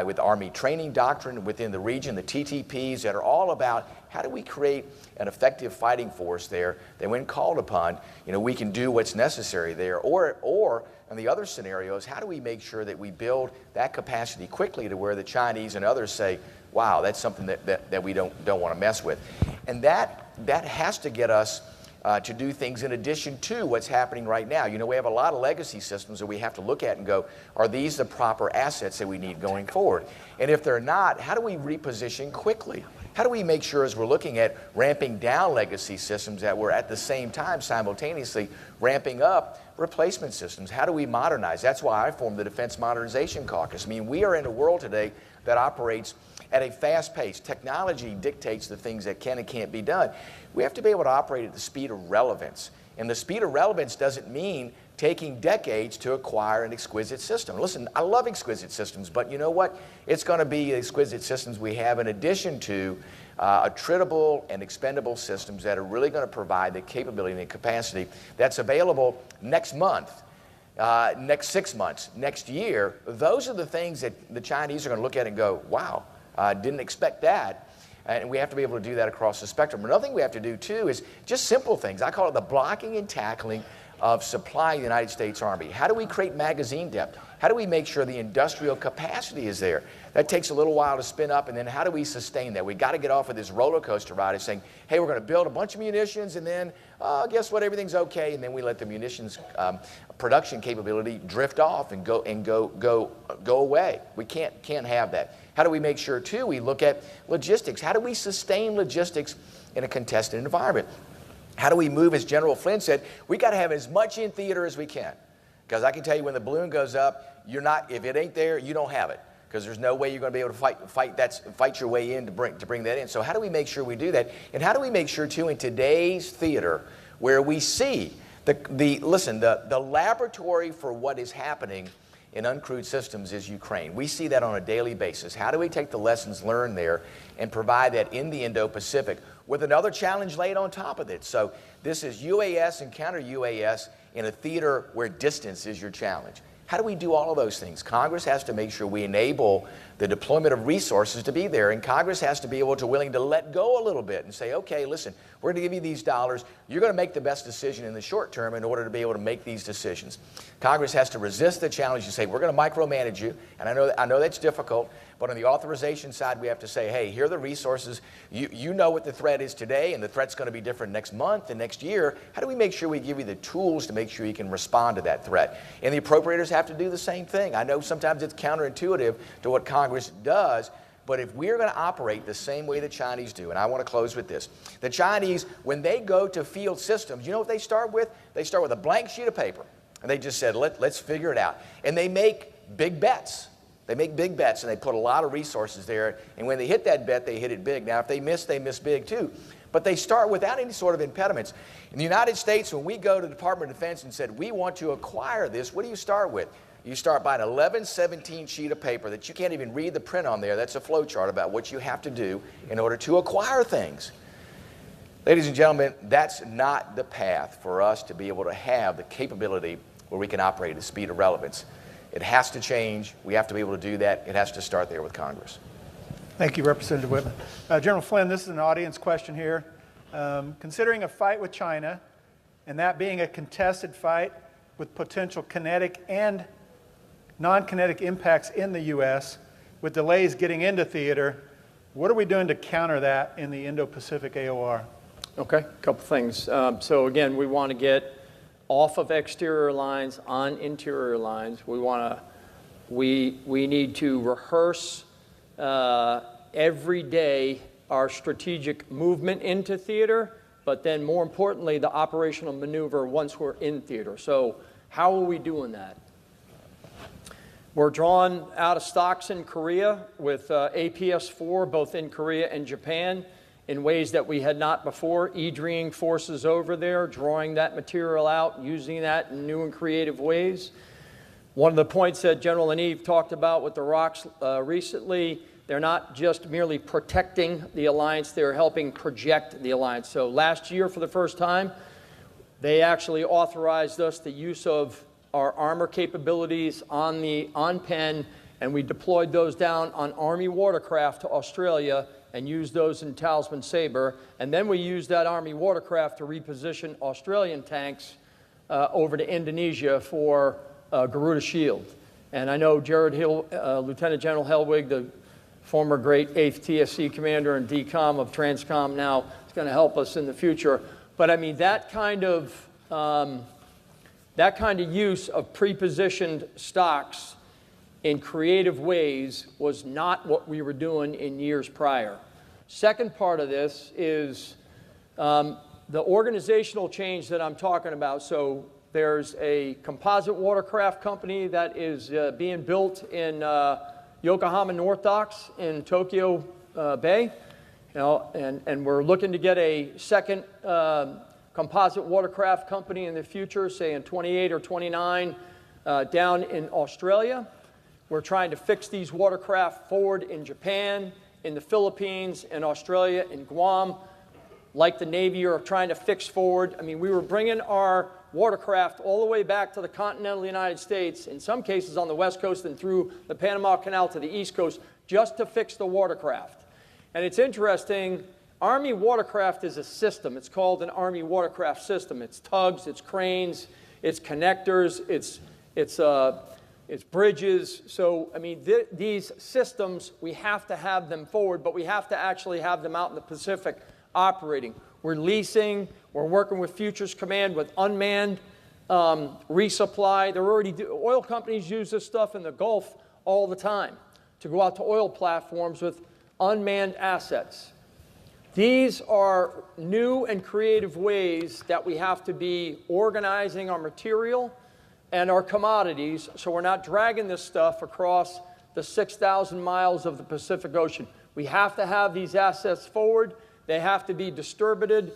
with Army training doctrine within the region, the TTPs that are all about how do we create an effective fighting force there that when called upon, we can do what's necessary there. Or in the other scenarios, how do we make sure that we build that capacity quickly to where the Chinese and others say, wow, that's something that we don't want to mess with. And that has to get us to do things in addition to what's happening right now. We have a lot of legacy systems that we have to look at and go, are these the proper assets that we need going forward? And if they're not, how do we reposition quickly? How do we make sure as we're looking at ramping down legacy systems that we're at the same time simultaneously ramping up replacement systems? How do we modernize? That's why I formed the Defense Modernization Caucus. We are in a world today that operates at a fast pace. Technology dictates the things that can and can't be done. We have to be able to operate at the speed of relevance. And the speed of relevance doesn't mean taking decades to acquire an exquisite system. Listen, I love exquisite systems, but you know what? It's going to be exquisite systems we have in addition to attritable and expendable systems that are really going to provide the capability and capacity that's available next month, next 6 months, next year. Those are the things that the Chinese are going to look at and go, wow, didn't expect that. And we have to be able to do that across the spectrum. Another thing we have to do, too, is just simple things. I call it the blocking and tackling of supplying the United States Army. How do we create magazine depth? How do we make sure the industrial capacity is there? That takes a little while to spin up, and then how do we sustain that? We've got to get off of this roller coaster ride of saying, hey, we're going to build a bunch of munitions, and then guess what, everything's okay, and then we let the munitions production capability drift off and go away. We can't have that. How do we make sure, too, we look at logistics? How do we sustain logistics in a contested environment? How do we move, as General Flynn said, we got to have as much in theater as we can. Because I can tell you when the balloon goes up, if it ain't there, you don't have it. Because there's no way you're going to be able to fight your way in to bring that in. So how do we make sure we do that? And how do we make sure, too, in today's theater, where we see the laboratory for what is happening in uncrewed systems is Ukraine. We see that on a daily basis. How do we take the lessons learned there and provide that in the Indo-Pacific with another challenge laid on top of it? So this is UAS and counter-UAS in a theater where distance is your challenge. How do we do all of those things? Congress has to make sure we enable the deployment of resources to be there, and Congress has to be able to willing to let go a little bit and say, okay, listen, we're going to give you these dollars. You're going to make the best decision in the short term in order to be able to make these decisions. Congress has to resist the challenge and say, we're going to micromanage you, and I know that's difficult, but on the authorization side, we have to say, hey, here are the resources. You know what the threat is today, and the threat's going to be different next month and next year. How do we make sure we give you the tools to make sure you can respond to that threat? And the appropriators have to do the same thing. I know sometimes it's counterintuitive to what Congress does, but if we're going to operate the same way the Chinese do, and I want to close with this, the Chinese, when they go to field systems, you know what they start with? They start with a blank sheet of paper, and they just said, let's figure it out. And they make big bets. They make big bets, and they put a lot of resources there, and when they hit that bet, they hit it big. Now, if they miss big too. But they start without any sort of impediments. In the United States, when we go to the Department of Defense and said, we want to acquire this, what do you start with? You start by an 1117 sheet of paper that you can't even read the print on there. That's a flow chart about what you have to do in order to acquire things. Ladies and gentlemen, that's not the path for us to be able to have the capability where we can operate at the speed of relevance. It has to change. We have to be able to do that. It has to start there with Congress. Thank you, Representative Whitman. General Flynn, this is an audience question here. Considering a fight with China, and that being a contested fight with potential kinetic and non-kinetic impacts in the U.S., with delays getting into theater, what are we doing to counter that in the Indo-Pacific AOR? Okay, a couple things. So again, we want to get off of exterior lines on interior lines. We need to rehearse every day our strategic movement into theater, but then more importantly, the operational maneuver once we're in theater. So how are we doing that? We're drawing out of stocks in Korea with APS-4, both in Korea and Japan, in ways that we had not before, EDRing forces over there, drawing that material out, using that in new and creative ways. One of the points that General Aneve talked about with the rocks recently, they're not just merely protecting the alliance, they're helping project the alliance. So last year, for the first time, they actually authorized us the use of our armor capabilities on Penn, and we deployed those down on Army watercraft to Australia and used those in Talisman Sabre. And then we used that Army watercraft to reposition Australian tanks over to Indonesia for Garuda Shield. And I know Lieutenant General Helwig, the former great 8th TSC commander and DCOM of Transcom now, is going to help us in the future. But I mean, that kind of use of pre-positioned stocks in creative ways was not what we were doing in years prior. Second part of this is the organizational change that I'm talking about. So there's a composite watercraft company that is being built in Yokohama North Docks in Tokyo Bay, and we're looking to get a second composite watercraft company in the future, say in 28 or 29, down in Australia. We're trying to fix these watercraft forward in Japan, in the Philippines, in Australia, in Guam. Like the Navy are trying to fix forward. I mean, we were bringing our watercraft all the way back to the continental United States, in some cases on the West Coast and through the Panama Canal to the East Coast, just to fix the watercraft. And it's interesting, Army watercraft is a system. It's called an Army watercraft system. It's tugs, it's cranes, it's connectors, it's bridges. So, I mean, these systems, we have to have them forward, but we have to actually have them out in the Pacific operating. We're leasing, we're working with Futures Command with unmanned resupply. Oil companies use this stuff in the Gulf all the time to go out to oil platforms with unmanned assets. These are new and creative ways that we have to be organizing our material and our commodities so we're not dragging this stuff across the 6,000 miles of the Pacific Ocean. We have to have these assets forward. They have to be distributed.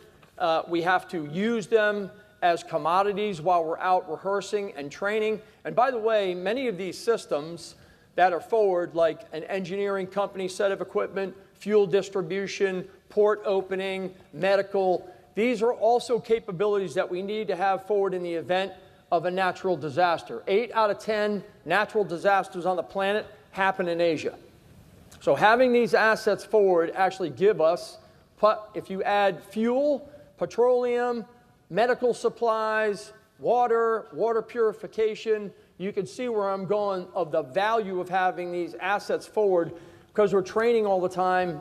We have to use them as commodities while we're out rehearsing and training. And by the way, many of these systems that are forward, like an engineering company set of equipment, fuel distribution, port opening, medical, these are also capabilities that we need to have forward in the event of a natural disaster. 8 out of 10 natural disasters on the planet happen in Asia. So having these assets forward actually give us, if you add fuel, petroleum, medical supplies, water purification, you can see where I'm going of the value of having these assets forward, because we're training all the time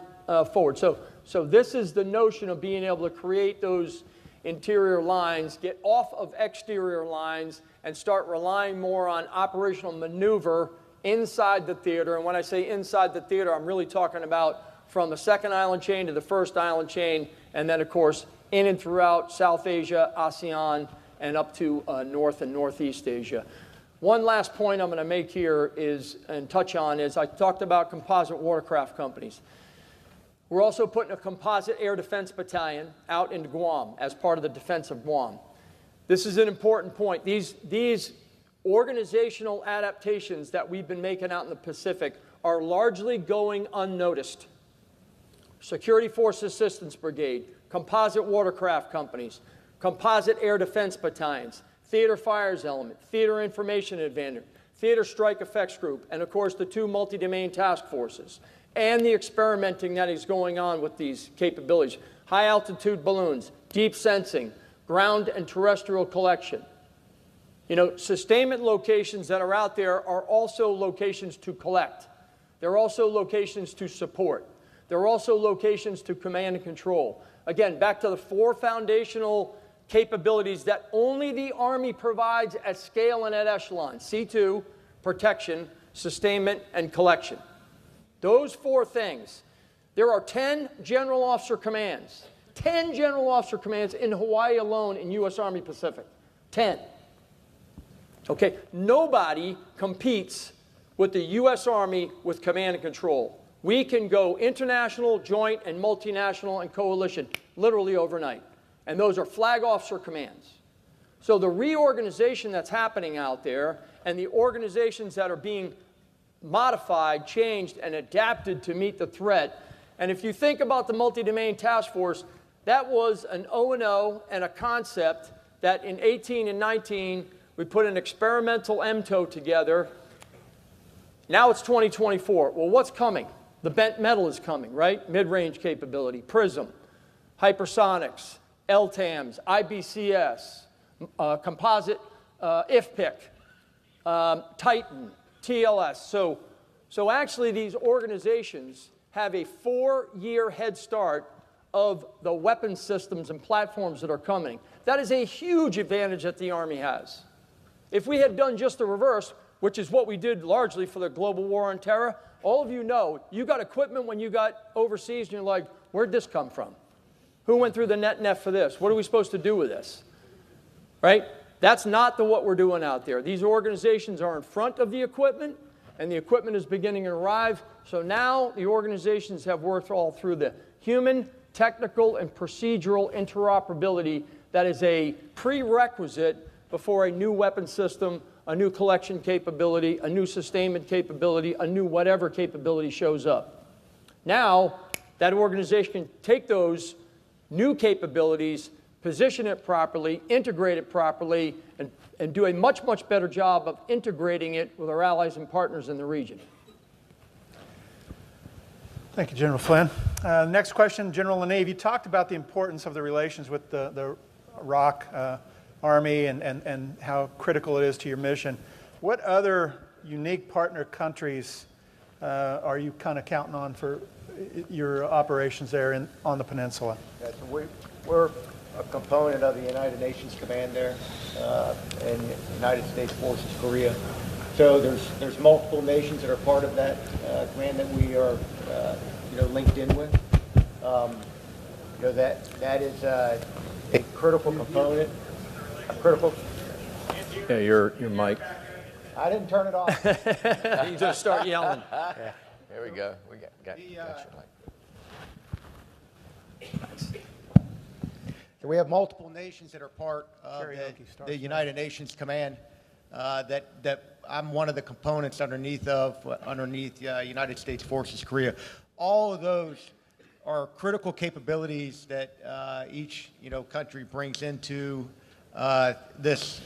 forward. So this is the notion of being able to create those interior lines, get off of exterior lines, and start relying more on operational maneuver inside the theater. And when I say inside the theater, I'm really talking about from the second island chain to the first island chain, and then, of course, in and throughout South Asia, ASEAN, and up to North and Northeast Asia. One last point I'm going to make here is, and touch on, is I talked about composite watercraft companies. We're also putting a composite air defense battalion out into Guam as part of the defense of Guam. This is an important point. These organizational adaptations that we've been making out in the Pacific are largely going unnoticed. Security Force Assistance Brigade, composite watercraft companies, composite air defense battalions, theater fires element, theater information advantage, theater strike effects group, and of course the 2 multi-domain task forces, and the experimenting that is going on with these capabilities. High altitude balloons, deep sensing, ground and terrestrial collection. You know, sustainment locations that are out there are also locations to collect. They're also locations to support. They're also locations to command and control. Again, back to the 4 foundational capabilities that only the Army provides at scale and at echelon: C2, protection, sustainment, and collection. Those 4 things. There are 10 general officer commands. 10 general officer commands in Hawaii alone in U.S. Army Pacific. 10. Okay, nobody competes with the U.S. Army with command and control. We can go international, joint, and multinational and coalition literally overnight. And those are flag officer commands. So the reorganization that's happening out there and the organizations that are being modified, changed, and adapted to meet the threat. And if you think about the multi-domain task force, that was an O&O and a concept that in 18 and 19, we put an experimental MTO together. Now it's 2024. Well, what's coming? The bent metal is coming, right? Mid-range capability, PRISM, hypersonics, LTAMs, IBCS, composite IFPC, Titan, TLS. So actually these organizations have a 4-year head start of the weapon systems and platforms that are coming. That is a huge advantage that the Army has. If we had done just the reverse, which is what we did largely for the global war on terror, all of you know, you got equipment when you got overseas and you're like, where'd this come from? Who went through the net for this? What are we supposed to do with this? Right? That's not what we're doing out there. These organizations are in front of the equipment, and the equipment is beginning to arrive. So now the organizations have worked all through the human, technical, and procedural interoperability that is a prerequisite before a new weapon system, a new collection capability, a new sustainment capability, a new whatever capability shows up. Now, that organization can take those new capabilities, position it properly, integrate it properly, and do a much, much better job of integrating it with our allies and partners in the region. Thank you, General Flynn. Next question, General Leneve. You talked about the importance of the relations with the Iraq Army and how critical it is to your mission. What other unique partner countries are you kind of counting on for your operations there on the peninsula? Yeah, so we're a component of the United Nations Command there and United States Forces Korea. So there's multiple nations that are part of that command that we are linked in with. That is a critical component. Yeah, your mic. I didn't turn it off. You just start yelling. There we go. We got your mic. So we have multiple nations that are part of the United Nations Command. That I'm one of the components underneath United States Forces Korea. All of those are critical capabilities that each country brings into this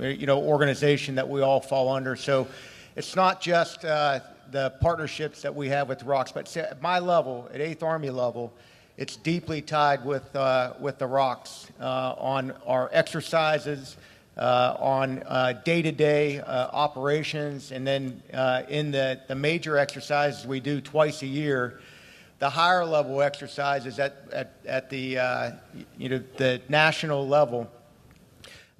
organization that we all fall under. So it's not just the partnerships that we have with ROCs, but at my level, at 8th Army level, it's deeply tied with the ROCs on our exercises, on day-to-day operations, and then in the major exercises we do twice a year. The higher level exercises at the national level,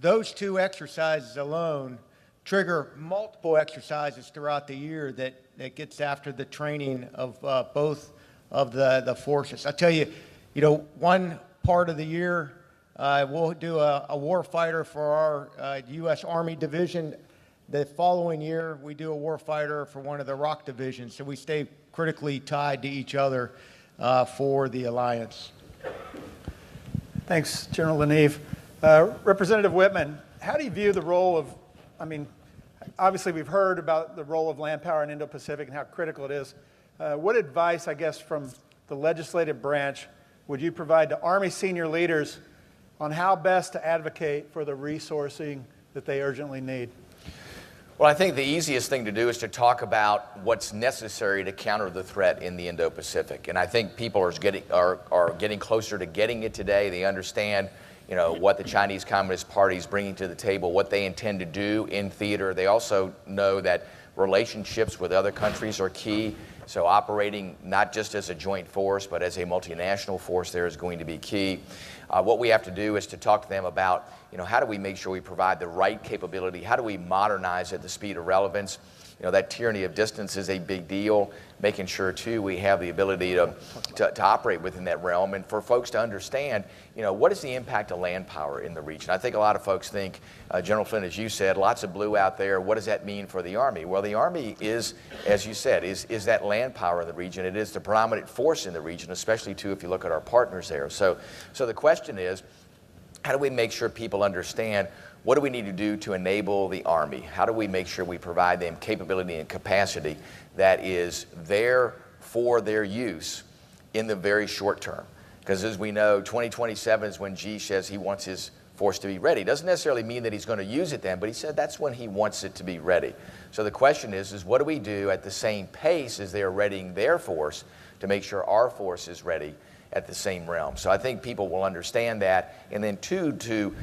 those two exercises alone trigger multiple exercises throughout the year that gets after the training of both of the forces. I'll tell you, one part of the year we'll do a war fighter for our U.S. Army division. The following year we do a war fighter for one of the ROC divisions. So we stay critically tied to each other for the alliance. Thanks, General Leneve. Representative Whitman, how do you view the role of, obviously we've heard about the role of land power in Indo-Pacific and how critical it is. What advice, I guess, from the legislative branch would you provide to Army senior leaders on how best to advocate for the resourcing that they urgently need? Well, I think the easiest thing to do is to talk about what's necessary to counter the threat in the Indo-Pacific. And I think people are getting closer to getting it today. They understand, what the Chinese Communist Party is bringing to the table, what they intend to do in theater. They also know that relationships with other countries are key. So operating not just as a joint force, but as a multinational force there is going to be key. What we have to do is to talk to them about, how do we make sure we provide the right capability? How do we modernize at the speed of relevance? That tyranny of distance is a big deal, making sure, too, we have the ability to operate within that realm. And for folks to understand, what is the impact of land power in the region? I think a lot of folks think, General Flynn, as you said, lots of blue out there. What does that mean for the Army? Well, the Army is, as you said, is that land power in the region. It is the predominant force in the region, especially, too, if you look at our partners there. So the question is, how do we make sure people understand what do we need to do to enable the Army? How do we make sure we provide them capability and capacity that is there for their use in the very short term? Because as we know, 2027 is when Xi says he wants his force to be ready. Doesn't necessarily mean that he's going to use it then, but he said that's when he wants it to be ready. So the question is what do we do at the same pace as they're readying their force to make sure our force is ready at the same realm? So I think people will understand that. And then two, to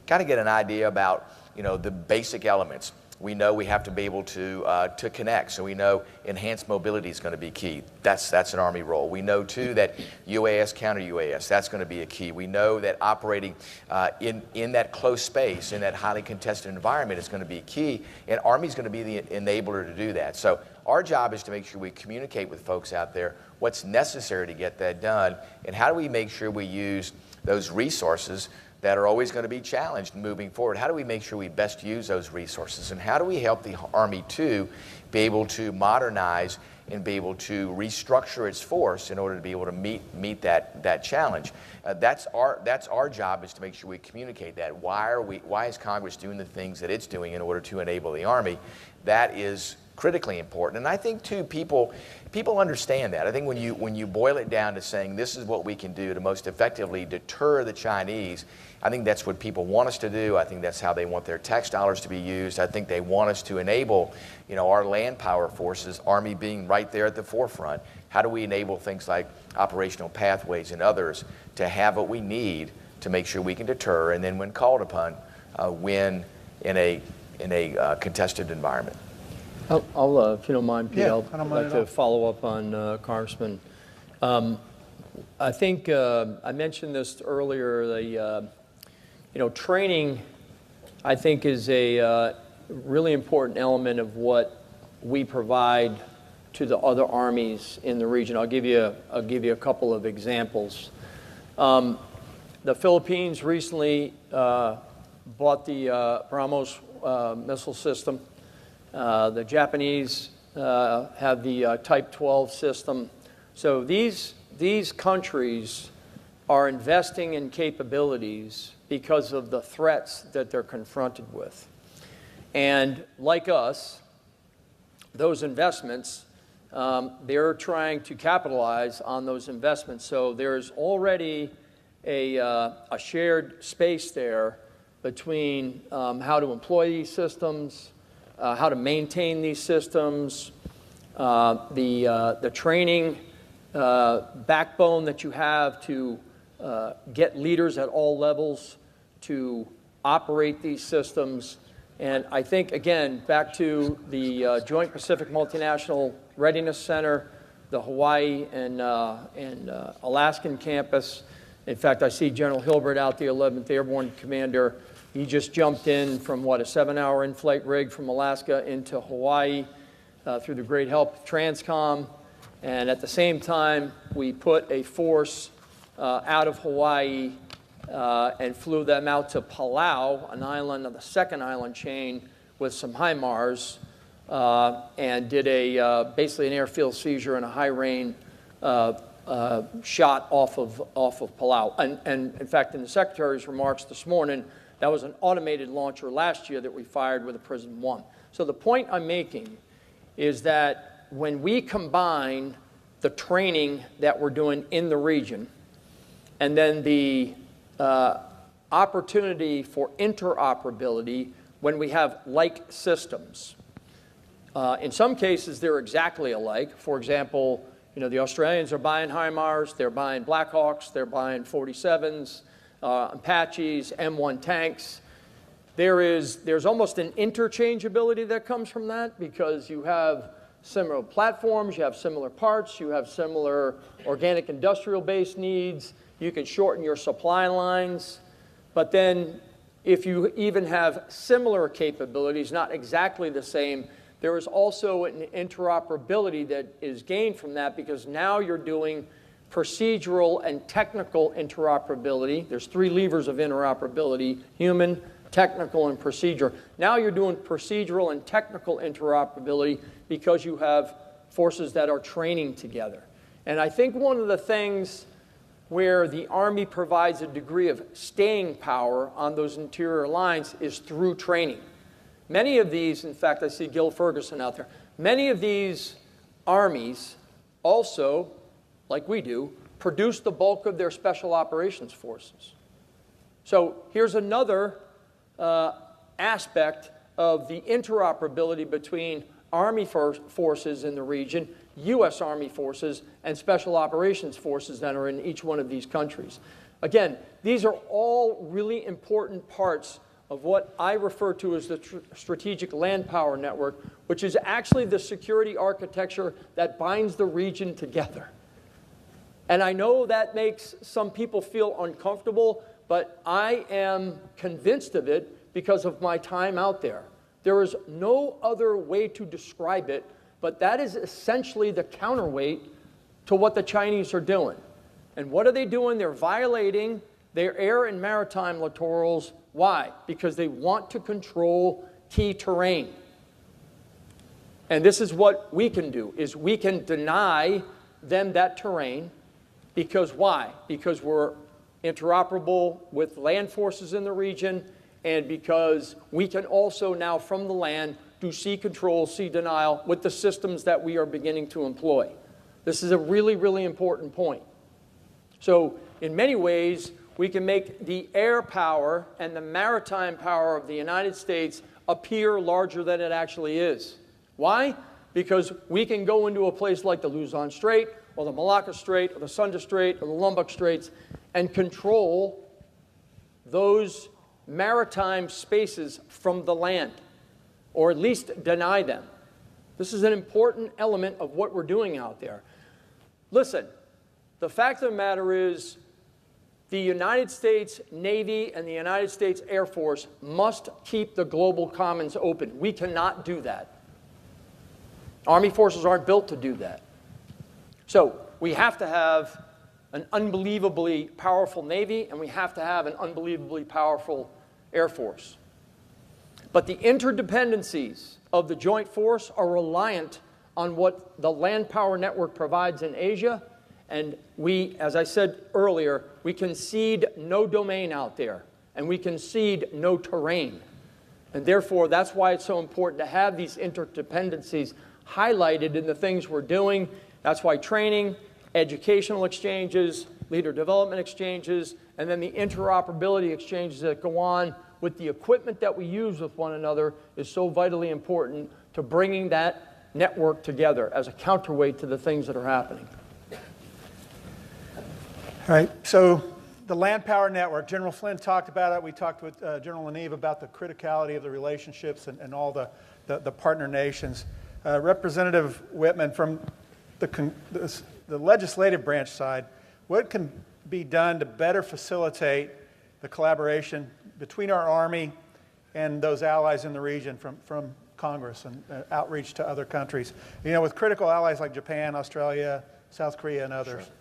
kind of get an idea about, the basic elements. We know we have to be able to connect. So we know enhanced mobility is going to be key. That's an Army role. We know, too, that UAS, counter-UAS, that's going to be a key. We know that operating in that close space, in that highly contested environment is going to be key. And Army's going to be the enabler to do that. So our job is to make sure we communicate with folks out there what's necessary to get that done, and how do we make sure we use those resources that are always going to be challenged moving forward? How do we make sure we best use those resources? And how do we help the Army, too, be able to modernize and be able to restructure its force in order to be able to meet that challenge? That's our job, is to make sure we communicate that. Why is Congress doing the things that it's doing in order to enable the Army? That is critically important. And I think, too, people understand that. I think when you boil it down to saying this is what we can do to most effectively deter the Chinese, I think that's what people want us to do. I think that's how they want their tax dollars to be used. I think they want us to enable, our land power forces, Army being right there at the forefront. How do we enable things like operational pathways and others to have what we need to make sure we can deter, and then when called upon, win in a contested environment? I'll if you don't mind, Pete, Yeah, I'd I don't like mind to at all. follow up on Congressman. I think I mentioned this earlier. Training, I think, is a really important element of what we provide to the other armies in the region. I'll give you a couple of examples. The Philippines recently bought the BrahMos missile system. The Japanese have the Type 12 system. So these countries are investing in capabilities because of the threats that they're confronted with. And like us, those investments, they're trying to capitalize on those investments. So there's already a shared space there between how to employ these systems, how to maintain these systems, the training backbone that you have to get leaders at all levels to operate these systems. And I think, again, back to the Joint Pacific Multinational Readiness Center, the Hawaii and Alaskan campus. In fact, I see General Hilbert out, the 11th Airborne Commander. He just jumped in from, a 7-hour in-flight rig from Alaska into Hawaii through the great help of Transcom. And at the same time, we put a force out of Hawaii and flew them out to Palau, an island of the second island chain, with some HIMARS, and did basically an airfield seizure and a high rain shot off of Palau. And in fact, in the Secretary's remarks this morning, that was an automated launcher last year that we fired with a Prism 1. So the point I'm making is that when we combine the training that we're doing in the region and then the opportunity for interoperability when we have like systems. In some cases, they're exactly alike. For example, the Australians are buying HIMARS, they're buying Blackhawks, they're buying 47s, Apaches, M1 tanks. There's almost an interchangeability that comes from that because you have similar platforms, you have similar parts, you have similar organic industrial-based needs, you can shorten your supply lines. But then if you even have similar capabilities, not exactly the same, there is also an interoperability that is gained from that because now you're doing procedural and technical interoperability. There's 3 levers of interoperability: human, technical, and procedure. Now you're doing procedural and technical interoperability because you have forces that are training together. And I think one of the things where the Army provides a degree of staying power on those interior lines is through training. Many of these, in fact, I see Gil Ferguson out there, many of these armies also, like we do, produce the bulk of their special operations forces. So here's another aspect of the interoperability between Army forces in the region, U.S. Army forces, and special operations forces that are in each one of these countries. Again, these are all really important parts of what I refer to as the strategic land power network, which is actually the security architecture that binds the region together. And I know that makes some people feel uncomfortable, but I am convinced of it because of my time out there. There is no other way to describe it, but that is essentially the counterweight to what the Chinese are doing. And what are they doing? They're violating their air and maritime littorals. Why? Because they want to control key terrain. And this is what we can do, is we can deny them that terrain. Because why? Because we're interoperable with land forces in the region, and because we can also now from the land do sea control, sea denial with the systems that we are beginning to employ. This is a really, really important point. So in many ways, we can make the air power and the maritime power of the United States appear larger than it actually is. Why? Because we can go into a place like the Luzon Strait, or the Malacca Strait, or the Sunda Strait, or the Lombok Straits, and control those maritime spaces from the land, or at least deny them. This is an important element of what we're doing out there. Listen, the fact of the matter is the United States Navy and the United States Air Force must keep the global commons open. We cannot do that. Army forces aren't built to do that. So we have to have an unbelievably powerful Navy, and we have to have an unbelievably powerful Air Force. But the interdependencies of the joint force are reliant on what the land power network provides in Asia. And we, as I said earlier, we concede no domain out there, and we concede no terrain. And therefore, that's why it's so important to have these interdependencies highlighted in the things we're doing. That's why training, educational exchanges, leader development exchanges, and then the interoperability exchanges that go on with the equipment that we use with one another is so vitally important to bringing that network together as a counterweight to the things that are happening. All right, so the land power network, General Flynn talked about it. We talked with General Lanive about the criticality of the relationships and all the partner nations. Representative Whitman, from the legislative branch side, what can be done to better facilitate the collaboration between our Army and those allies in the region from Congress and outreach to other countries? You know, with critical allies like Japan, Australia, South Korea, and others. Sure.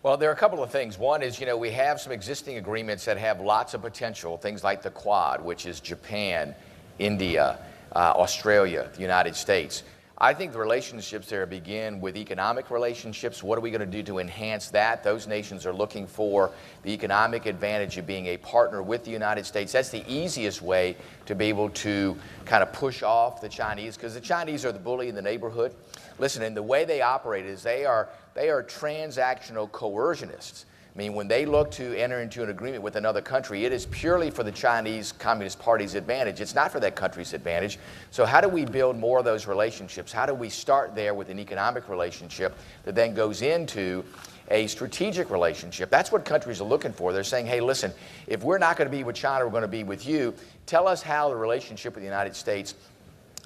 Well, there are a couple of things. One is, we have some existing agreements that have lots of potential, things like the Quad, which is Japan, India, Australia, the United States. I think the relationships there begin with economic relationships. What are we going to do to enhance that? Those nations are looking for the economic advantage of being a partner with the United States. That's the easiest way to be able to kind of push off the Chinese, because the Chinese are the bully in the neighborhood. Listen, and the way they operate is they are transactional coercionists. I mean, when they look to enter into an agreement with another country, it is purely for the Chinese Communist Party's advantage. It's not for that country's advantage. So how do we build more of those relationships? How do we start there with an economic relationship that then goes into a strategic relationship? That's what countries are looking for. They're saying, hey, listen, if we're not going to be with China, we're going to be with you. Tell us how the relationship with the United States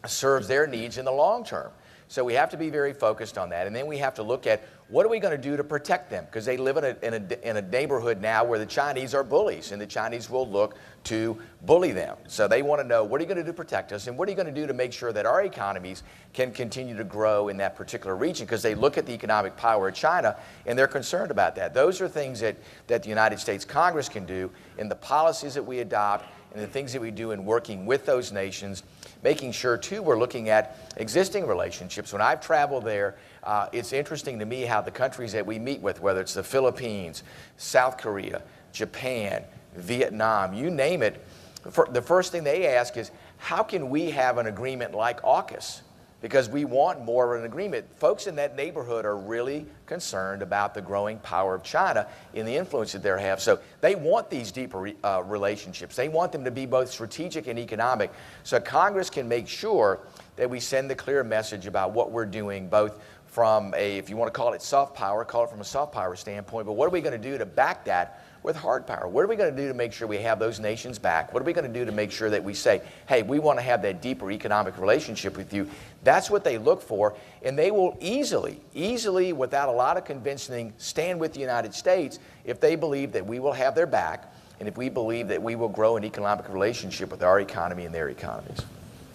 serves their needs in the long term. So we have to be very focused on that. And then we have to look at what are we going to do to protect them? Because they live in a neighborhood now where the Chinese are bullies, and the Chinese will look to bully them. So they want to know, what are you going to do to protect us? And what are you going to do to make sure that our economies can continue to grow in that particular region? Because they look at the economic power of China, and they're concerned about that. Those are things that the United States Congress can do in the policies that we adopt and the things that we do in working with those nations, making sure, too, we're looking at existing relationships. When I've traveled there, it's interesting to me how the countries that we meet with, whether it's the Philippines, South Korea, Japan, Vietnam, you name it, the first thing they ask is, how can we have an agreement like AUKUS? Because we want more of an agreement. Folks in that neighborhood are really concerned about the growing power of China and the influence that they have. So they want these deeper relationships. They want them to be both strategic and economic. So Congress can make sure that we send the clear message about what we're doing, both from a, if you want to call it soft power, call it from a soft power standpoint, but what are we going to do to back that with hard power? What are we going to do to make sure we have those nations back? What are we going to do to make sure that we say, hey, we want to have that deeper economic relationship with you? That's what they look for, and they will easily, without a lot of convincing, stand with the United States if they believe that we will have their back, and if we believe that we will grow an economic relationship with our economy and their economies.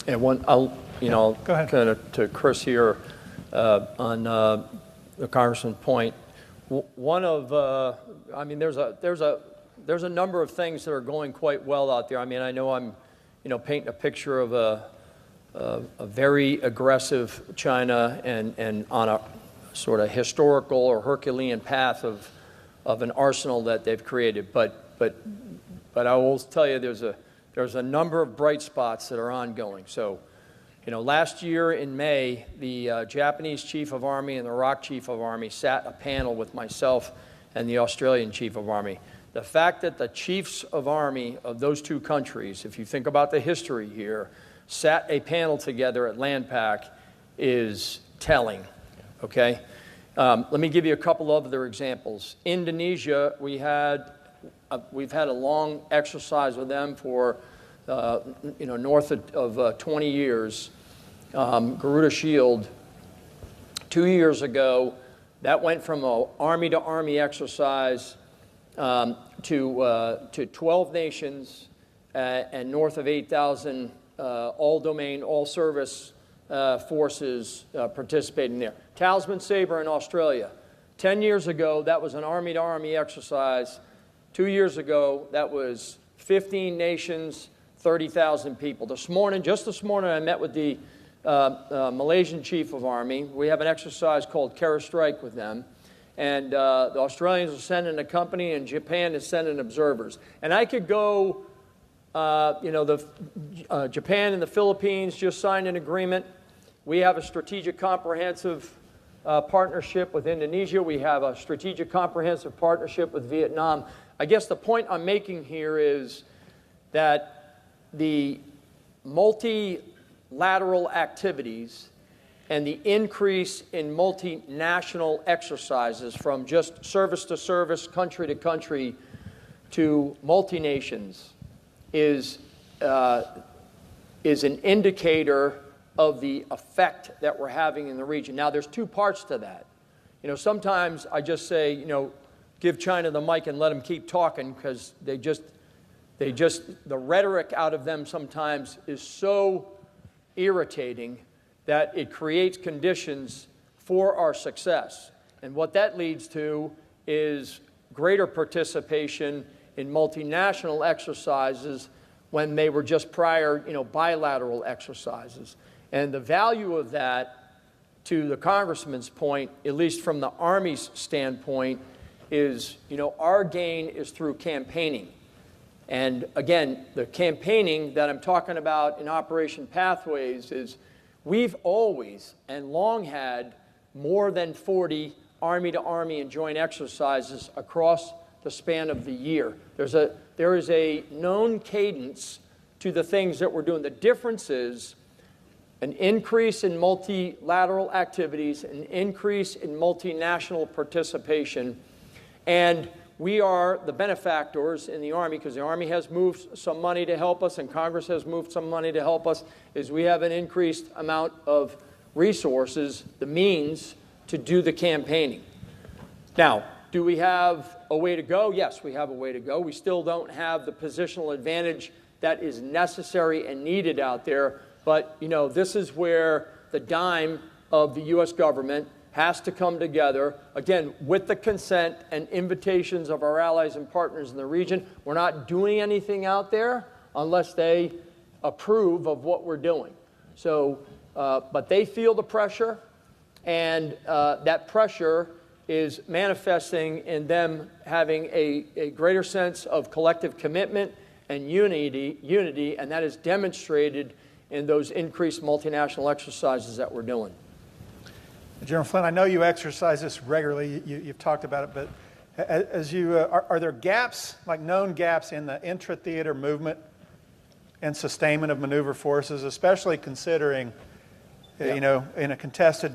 And I'll Go ahead. kind of to Chris here on the Congressman's point. One of, I mean, there's a number of things that are going quite well out there. I mean, I know I'm, painting a picture of a very aggressive China and on a sort of historical or Herculean path of an arsenal that they've created. But I will tell you, there's a number of bright spots that are ongoing. So, last year in May, the Japanese Chief of Army and the Iraq Chief of Army sat a panel with myself and the Australian Chief of Army. The fact that the Chiefs of Army of those two countries, if you think about the history here, sat a panel together at LandPAC is telling, okay? Let me give you a couple of other examples. Indonesia, we've had a long exercise with them for north of 20 years. Garuda Shield, 2 years ago, that went from an army-to-army exercise to 12 nations and north of 8,000 all-domain, all-service forces participating there. Talisman Sabre in Australia, 10 years ago, that was an army-to-army exercise. 2 years ago, that was 15 nations, 30,000 people. Just this morning, I met with the Malaysian Chief of Army. We have an exercise called Kara Strike with them. And the Australians are sending a company, and Japan is sending observers. And I could go, Japan and the Philippines just signed an agreement. We have a strategic comprehensive partnership with Indonesia. We have a strategic comprehensive partnership with Vietnam. I guess the point I'm making here is that the multilateral activities and the increase in multinational exercises from just service to service, country to country, to multi-nations is an indicator of the effect that we're having in the region. Now, there's two parts to that. Sometimes I just say, give China the mic and let them keep talking, because the rhetoric out of them sometimes is so irritating that it creates conditions for our success. And what that leads to is greater participation in multinational exercises when they were just prior, bilateral exercises. And the value of that, to the Congressman's point, at least from the Army's standpoint, is, our gain is through campaigning. And again, the campaigning that I'm talking about in Operation Pathways is we've always and long had more than 40 Army-to-Army and joint exercises across the span of the year. There is a known cadence to the things that we're doing. The difference is an increase in multilateral activities, an increase in multinational participation, and we are the benefactors in the Army, because the Army has moved some money to help us and Congress has moved some money to help us, is we have an increased amount of resources, the means to do the campaigning. Now, do we have a way to go? Yes, we have a way to go. We still don't have the positional advantage that is necessary and needed out there, but this is where the dime of the U.S. government has to come together, again, with the consent and invitations of our allies and partners in the region. We're not doing anything out there unless they approve of what we're doing. So, but they feel the pressure, and that pressure is manifesting in them having a greater sense of collective commitment and unity, and that is demonstrated in those increased multinational exercises that we're doing. General Flynn, I know you exercise this regularly. You've talked about it, but as you are there gaps, like known gaps, in the intra-theater movement and sustainment of maneuver forces, especially considering, in a contested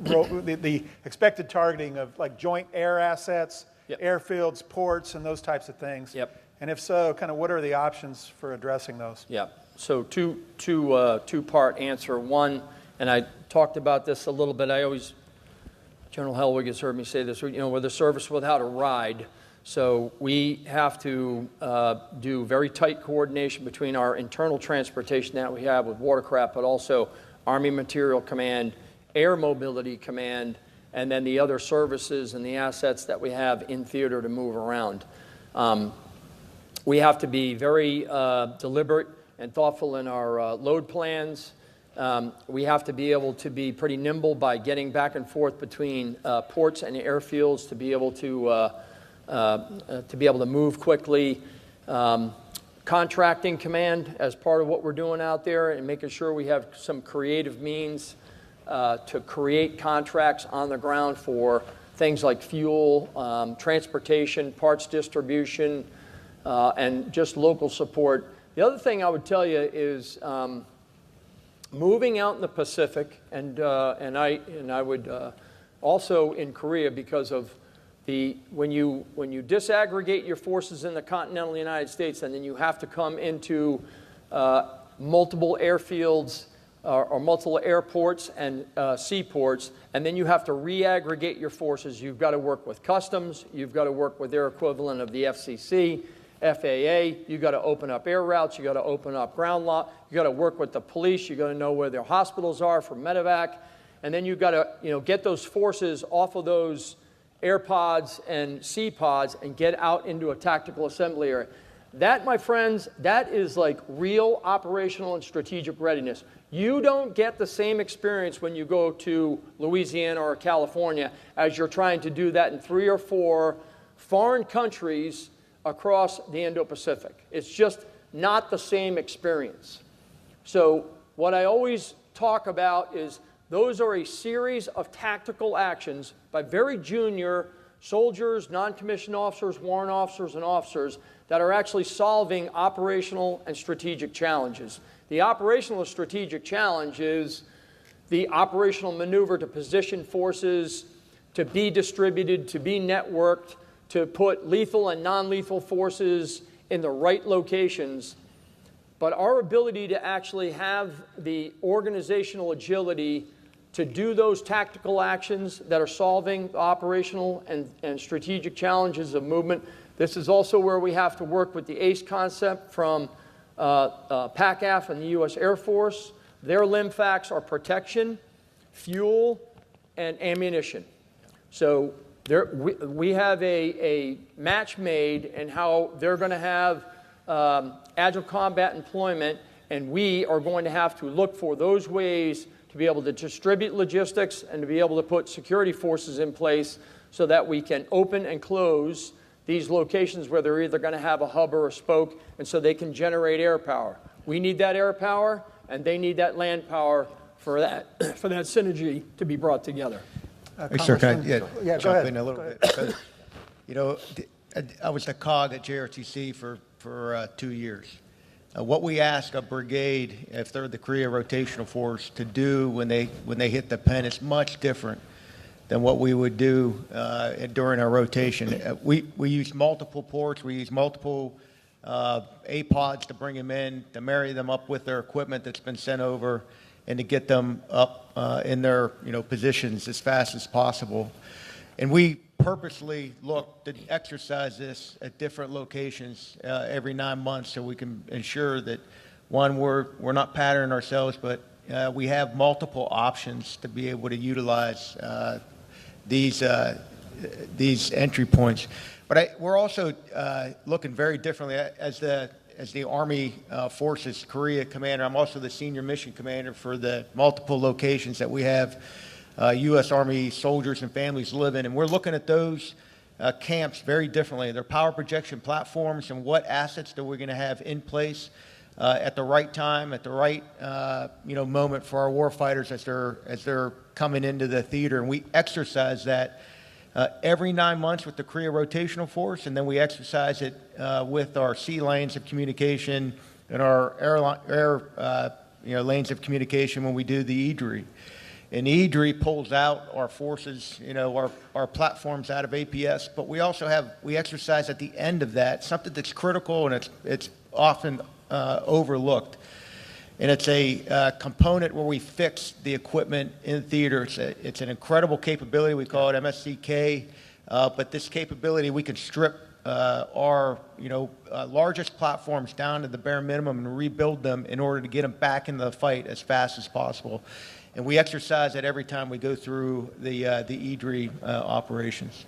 role, the expected targeting of like joint air assets, airfields, ports, and those types of things? And if so, kind of what are the options for addressing those? So two-part answer. One, and I talked about this a little bit. General Hellwig has heard me say this, we're the service without a ride. So we have to do very tight coordination between our internal transportation that we have with watercraft, but also Army Material Command, Air Mobility Command, and then the other services and the assets that we have in theater to move around. We have to be very deliberate and thoughtful in our load plans. We have to be able to be pretty nimble by getting back and forth between ports and airfields to be able to move quickly. Contracting command as part of what we're doing out there, and making sure we have some creative means to create contracts on the ground for things like fuel, transportation, parts distribution, and just local support. The other thing I would tell you is moving out in the Pacific, and I would also in Korea, because of when you disaggregate your forces in the continental United States, and then you have to come into multiple airfields or multiple airports and seaports, and then you have to re-aggregate your forces. You've got to work with Customs, you've got to work with their equivalent of the FCC, FAA, you've got to open up air routes, you've got to open up ground law, you've got to work with the police, you've got to know where their hospitals are for medevac, and then you've got to get those forces off of those air pods and sea pods and get out into a tactical assembly area. That, my friends, that is like real operational and strategic readiness. You don't get the same experience when you go to Louisiana or California as you're trying to do that in 3 or 4 foreign countries across the Indo-Pacific. It's just not the same experience. So what I always talk about is those are a series of tactical actions by very junior soldiers, non-commissioned officers, warrant officers, and officers that are actually solving operational and strategic challenges. The operational and strategic challenge is the operational maneuver to position forces, to be distributed, to be networked, to put lethal and non-lethal forces in the right locations. But our ability to actually have the organizational agility to do those tactical actions that are solving operational and strategic challenges of movement, this is also where we have to work with the ACE concept from PACAF and the U.S. Air Force. Their LIMFACs are protection, fuel, and ammunition. So we have a match made in how they're going to have agile combat employment, and we are going to have to look for those ways to be able to distribute logistics and to be able to put security forces in place so that we can open and close these locations where they're either going to have a hub or a spoke, and so they can generate air power. We need that air power, and they need that land power for that synergy to be brought together. Hey, sir, can I Yeah, go jump ahead. in a little bit? Because, you know, I was a COG at JRTC for 2 years. What we ask a brigade, if they're the Korea rotational force, to do when they hit the pen is much different than what we would do during our rotation. We use multiple ports. We use multiple APODs to bring them in, to marry them up with their equipment that's been sent over, and to get them up in their positions as fast as possible. And we purposely look to exercise this at different locations every 9 months so we can ensure that, one, we're not patterning ourselves, but we have multiple options to be able to utilize these entry points. But we're also looking very differently as the Army Forces Korea commander. I'm also the senior mission commander for the multiple locations that we have U.S. Army soldiers and families live in, and we're looking at those camps very differently. Their power projection platforms and what assets that we're going to have in place at the right time, at the right moment for our warfighters as they're coming into the theater, and we exercise that every 9 months with the Korea rotational force, and then we exercise it with our sea lanes of communication and our air lanes of communication when we do the EDRI. And EDRI pulls out our forces, our platforms out of APS, but we also we exercise at the end of that something that's critical and it's often overlooked. And it's a component where we fix the equipment in theater. It's an incredible capability. We call it MSCK, but this capability, we can strip our largest platforms down to the bare minimum and rebuild them in order to get them back into the fight as fast as possible. And we exercise it every time we go through the EDRI operations.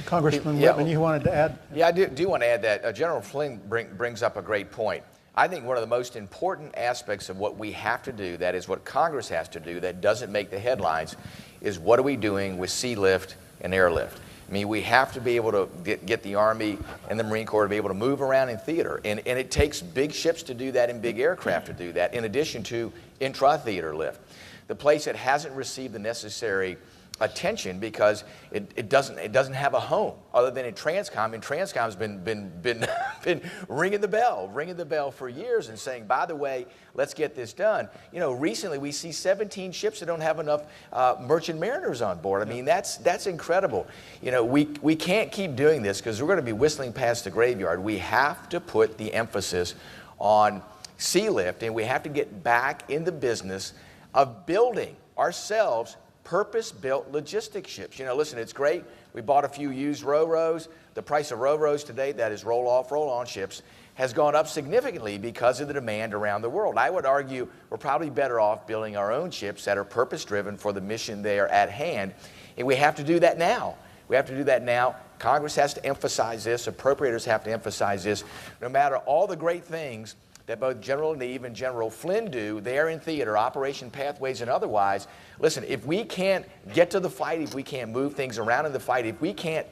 Congressman Whitman, you wanted to add? Yeah, I do want to add that General Flynn brings up a great point. I think one of the most important aspects of what we have to do, that is what Congress has to do, that doesn't make the headlines, is what are we doing with sea lift and airlift? I mean, we have to be able to get the Army and the Marine Corps to be able to move around in theater. And it takes big ships to do that and big aircraft to do that, in addition to intra-theater lift. The place that hasn't received the necessary attention because it doesn't have a home other than in TRANSCOM, and TRANSCOM's been ringing the bell for years and saying, by the way, let's get this done. Recently we see 17 ships that don't have enough merchant mariners on board. I mean, that's incredible. We can't keep doing this because we're going to be whistling past the graveyard. We have to put the emphasis on sea lift, and we have to get back in the business of building ourselves purpose-built logistics ships. Listen, it's great. We bought a few used Ro-Ros. The price of Ro-Ros today, that is roll-off, roll-on ships, has gone up significantly because of the demand around the world. I would argue we're probably better off building our own ships that are purpose-driven for the mission they are at hand, and we have to do that now. We have to do that now. Congress has to emphasize this. Appropriators have to emphasize this. No matter all the great things that both General Neve and General Flynn do there in theater, Operation Pathways and otherwise. Listen, if we can't get to the fight, if we can't move things around in the fight, if we can't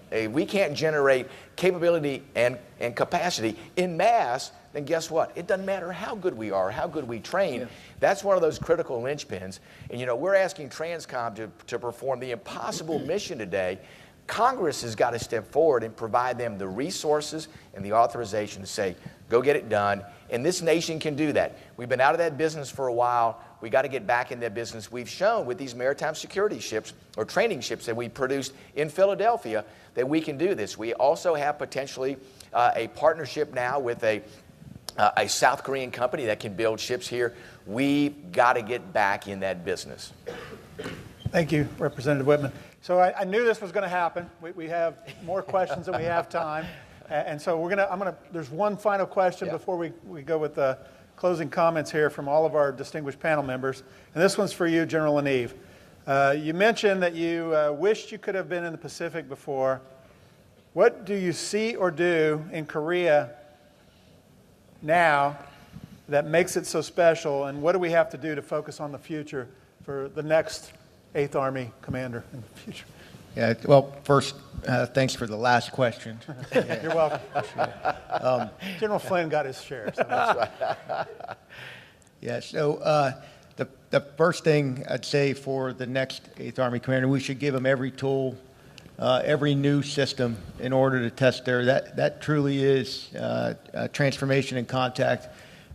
generate capability and capacity in mass, then guess what? It doesn't matter how good we are, how good we train. Yeah. That's one of those critical linchpins. And we're asking TRANSCOM to perform the impossible mission today. Congress has got to step forward and provide them the resources and the authorization to say, go get it done. And this nation can do that. We've been out of that business for a while. We got to get back in that business. We've shown with these maritime security ships or training ships that we produced in Philadelphia that we can do this. We also have potentially a partnership now with a South Korean company that can build ships here. We've got to get back in that business. Thank you, Representative Whitman. So I knew this was going to happen. We have more questions than we have time. And so there's one final question before we go with the closing comments here from all of our distinguished panel members. And this one's for you, General Leneve. You mentioned that you wished you could have been in the Pacific before. What do you see or do in Korea now that makes it so special? And what do we have to do to focus on the future for the next 8th Army commander in the future? Yeah, well, first, thanks for the last question. You're welcome. General Flynn got his share. So that's right. Yeah, so the first thing I'd say for the next 8th Army Commander, we should give them every tool, every new system in order to test there. That truly is transformation and contact.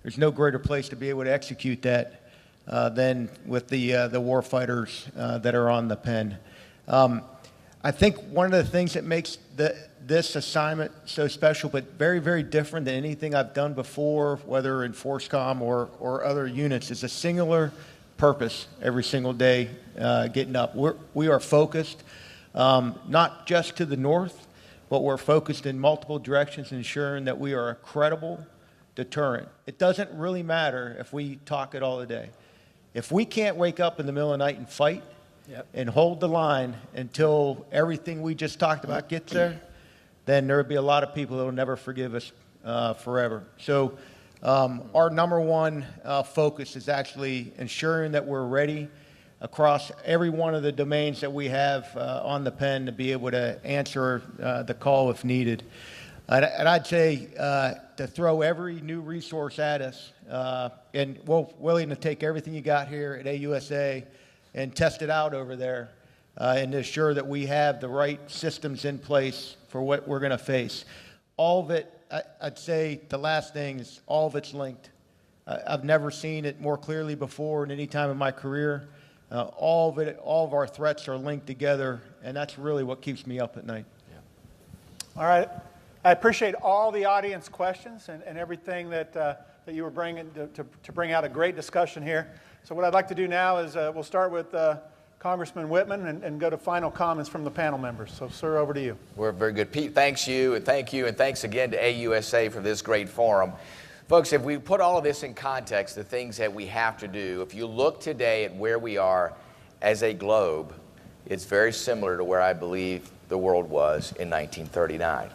There's no greater place to be able to execute that than with the war fighters that are on the pen. I think one of the things that makes this assignment so special, but very, very different than anything I've done before, whether in FORSCOM or other units, is a singular purpose every single day getting up. We are focused, not just to the north, but we're focused in multiple directions, ensuring that we are a credible deterrent. It doesn't really matter if we talk it all the day. If we can't wake up in the middle of the night and fight, and hold the line until everything we just talked about gets there, then there will be a lot of people that will never forgive us forever. So our number one focus is actually ensuring that we're ready across every one of the domains that we have on the pen to be able to answer the call if needed. And I'd say to throw every new resource at us, and we're willing to take everything you got here at AUSA and test it out over there and ensure that we have the right systems in place for what we're going to face. All of it, I'd say the last thing is all of it's linked. I've never seen it more clearly before in any time in my career. All of our threats are linked together, and that's really what keeps me up at night. All right. I appreciate all the audience questions and everything that you were bringing to bring out a great discussion here. So what I'd like to do now is we'll start with Congressman Whitman and go to final comments from the panel members. So, sir, over to you. We're very good. Pete, thanks you, and thanks again to AUSA for this great forum. Folks, if we put all of this in context, the things that we have to do, if you look today at where we are as a globe, it's very similar to where I believe the world was in 1939.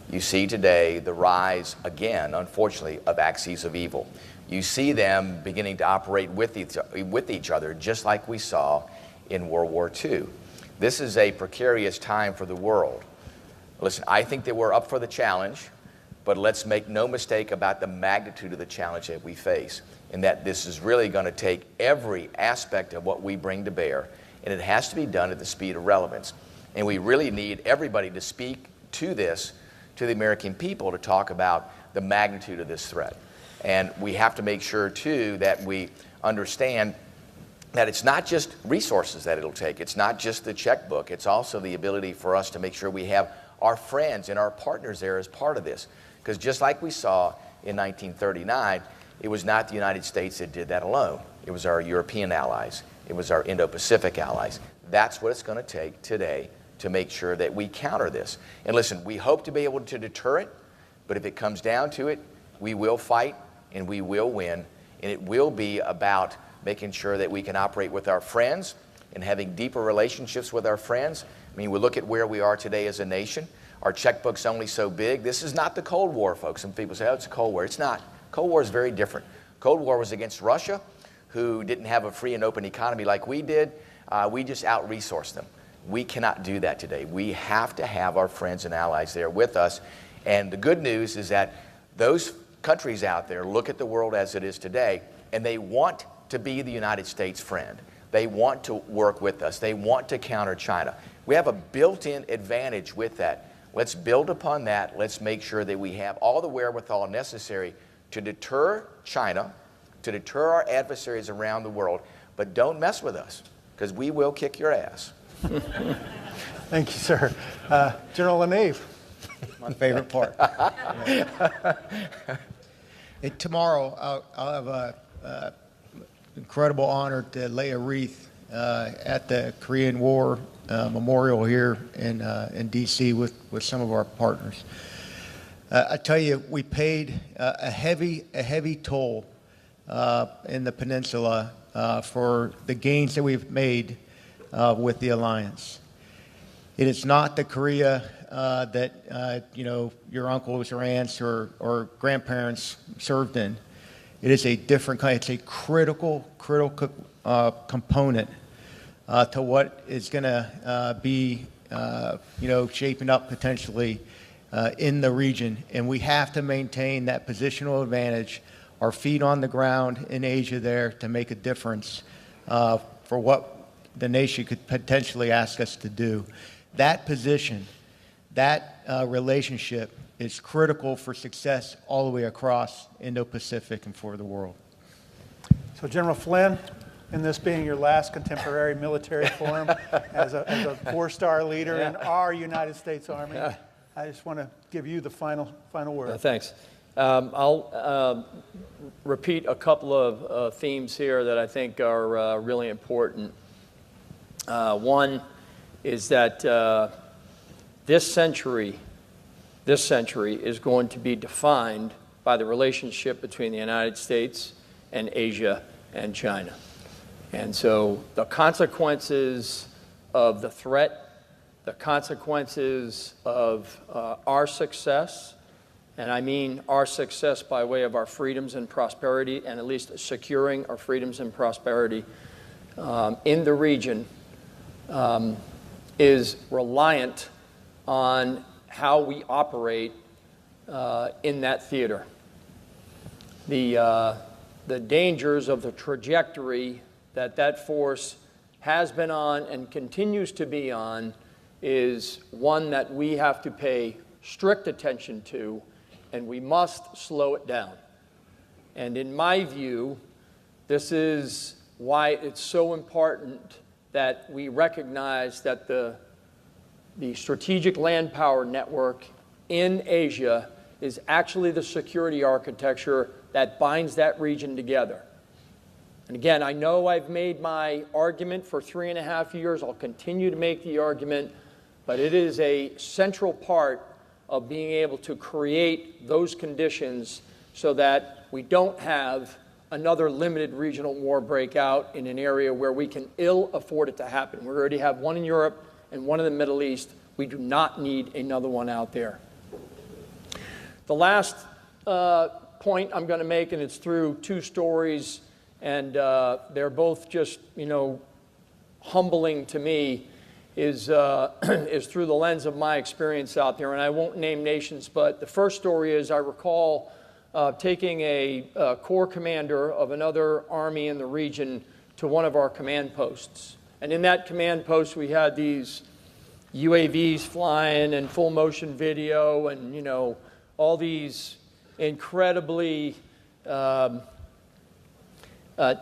You see today the rise, again, unfortunately, of axes of evil. You see them beginning to operate with each other, just like we saw in World War II. This is a precarious time for the world. Listen, I think that we're up for the challenge, but let's make no mistake about the magnitude of the challenge that we face, and that this is really going to take every aspect of what we bring to bear, and it has to be done at the speed of relevance. And we really need everybody to speak to this, to the American people, to talk about the magnitude of this threat. And we have to make sure, too, that we understand that it's not just resources that it'll take. It's not just the checkbook. It's also the ability for us to make sure we have our friends and our partners there as part of this. Because just like we saw in 1939, it was not the United States that did that alone. It was our European allies. It was our Indo-Pacific allies. That's what it's going to take today to make sure that we counter this. And listen, we hope to be able to deter it, but if it comes down to it, we will fight and we will win, and it will be about making sure that we can operate with our friends and having deeper relationships with our friends. I mean, we look at where we are today as a nation. Our checkbook's only so big. This is not the Cold War, folks. Some people say, oh, it's a Cold War. It's not. Cold War is very different. Cold War was against Russia, who didn't have a free and open economy like we did. We just out-resourced them. We cannot do that today. We have to have our friends and allies there with us. And the good news is that those countries out there look at the world as it is today, and they want to be the United States friend. They want to work with us. They want to counter China. We have a built-in advantage with that. Let's build upon that. Let's make sure that we have all the wherewithal necessary to deter China, to deter our adversaries around the world, but don't mess with us, because we will kick your ass. Thank you, sir. General LaNeve. My favorite part. Tomorrow, I'll have an incredible honor to lay a wreath at the Korean War Memorial here in D.C. with some of our partners. I tell you, we paid a heavy toll in the peninsula for the gains that we've made with the alliance. It is not the Korea that your uncles or aunts or grandparents served in. It is a different kind. It's a critical component to what is going to be shaping up potentially in the region, and we have to maintain that positional advantage, our feet on the ground in Asia there to make a difference for what the nation could potentially ask us to do. That position, that relationship is critical for success all the way across Indo-Pacific and for the world. So General Flynn, in this being your last contemporary military forum as a four-star leader in our United States Army, I just want to give you the final word. Thanks. I'll repeat a couple of themes here that I think are really important. One is that this century is going to be defined by the relationship between the United States and Asia and China. And so the consequences of the threat, the consequences of our success, and I mean our success by way of our freedoms and prosperity, and at least securing our freedoms and prosperity in the region, is reliant on how we operate in that theater. The dangers of the trajectory that force has been on and continues to be on is one that we have to pay strict attention to, and we must slow it down. And in my view, this is why it's so important that we recognize that the strategic land power network in Asia is actually the security architecture that binds that region together. And again, I know I've made my argument for 3.5 years. I'll continue to make the argument, but it is a central part of being able to create those conditions so that we don't have another limited regional war break out in an area where we can ill afford it to happen. We already have one in Europe and one in the Middle East. We do not need another one out there. The last point I'm going to make, and it's through two stories, and they're both just, humbling to me, is through the lens of my experience out there. And I won't name nations, but the first story is I recall taking a corps commander of another army in the region to one of our command posts. And in that command post, we had these UAVs flying and full motion video and, all these incredibly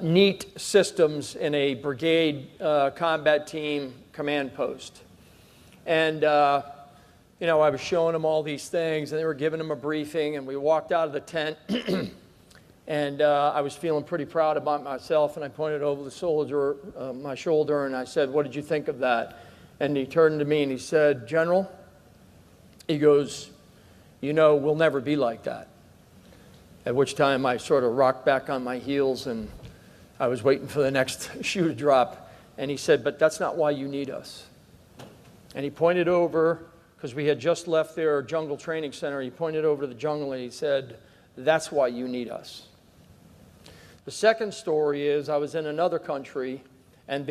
neat systems in a brigade combat team command post. And, I was showing them all these things, and they were giving them a briefing, and we walked out of the tent, and I was feeling pretty proud about myself, and I pointed over the soldier, my shoulder, and I said, "What did you think of that?" And he turned to me and he said, "General," he goes, "we'll never be like that." At which time I sort of rocked back on my heels and I was waiting for the next shoe to drop. And he said, "But that's not why you need us." And he pointed over, because we had just left their jungle training center, he pointed over to the jungle and he said, "That's why you need us." The second story is I was in another country and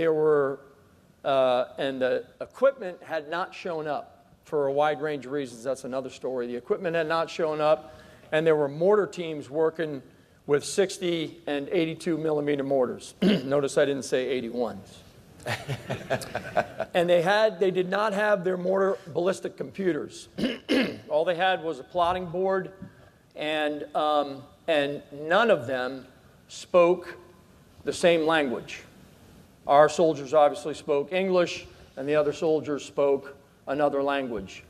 and the equipment had not shown up for a wide range of reasons. That's another story. The equipment had not shown up, and there were mortar teams working with 60 and 82 millimeter mortars. Notice I didn't say 81s. And they did not have their mortar ballistic computers. All they had was a plotting board, and none of them spoke the same language. Our soldiers obviously spoke English, and the other soldiers spoke another language.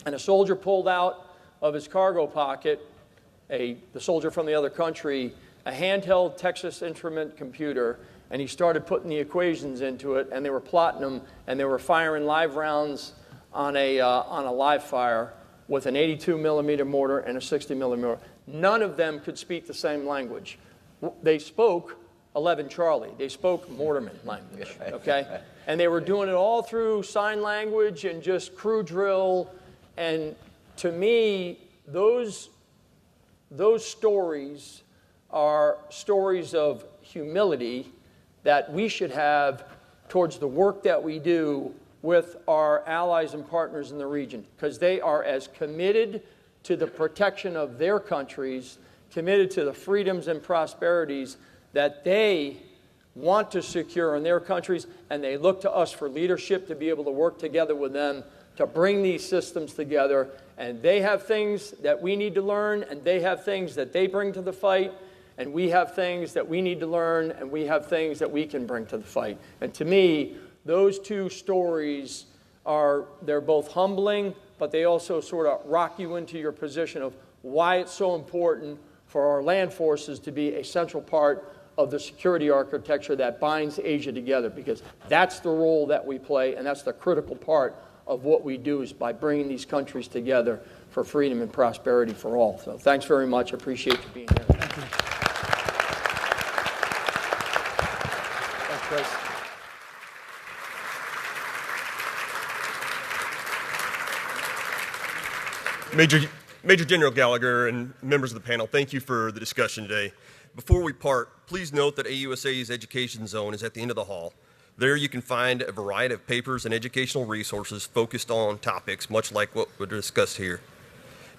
And a soldier pulled out of his cargo pocket, the soldier from the other country, a handheld Texas Instrument computer, and he started putting the equations into it, and they were plotting them, and they were firing live rounds on a live fire with an 82 millimeter mortar and a 60 millimeter mortar. None of them could speak the same language. They spoke 11 Charlie. They spoke Mortarman language, okay? And they were doing it all through sign language and just crew drill. And to me, those stories are stories of humility that we should have towards the work that we do with our allies and partners in the region, because they are as committed to the protection of their countries, committed to the freedoms and prosperities that they want to secure in their countries, and they look to us for leadership to be able to work together with them to bring these systems together. And they have things that we need to learn, and they have things that they bring to the fight, and we have things that we need to learn, and we have things that we can bring to the fight. And to me, those two stories they're both humbling, but they also sort of rock you into your position of why it's so important for our land forces to be a central part of the security architecture that binds Asia together, because that's the role that we play, and that's the critical part of what we do, is by bringing these countries together for freedom and prosperity for all. So thanks very much. I appreciate you being here. Thank you. Thanks, Chris. Major General Gallagher and members of the panel, thank you for the discussion today. Before we part, please note that AUSA's Education Zone is at the end of the hall. There you can find a variety of papers and educational resources focused on topics much like what we're discussed here.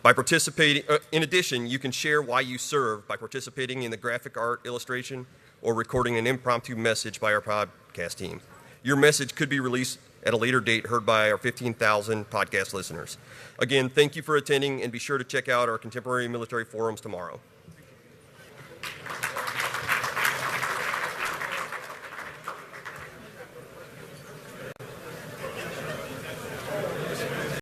By participating, in addition, you can share why you serve by participating in the graphic art illustration or recording an impromptu message by our podcast team. Your message could be released at a later date, heard by our 15,000 podcast listeners. Again, thank you for attending, and be sure to check out our contemporary military forums tomorrow.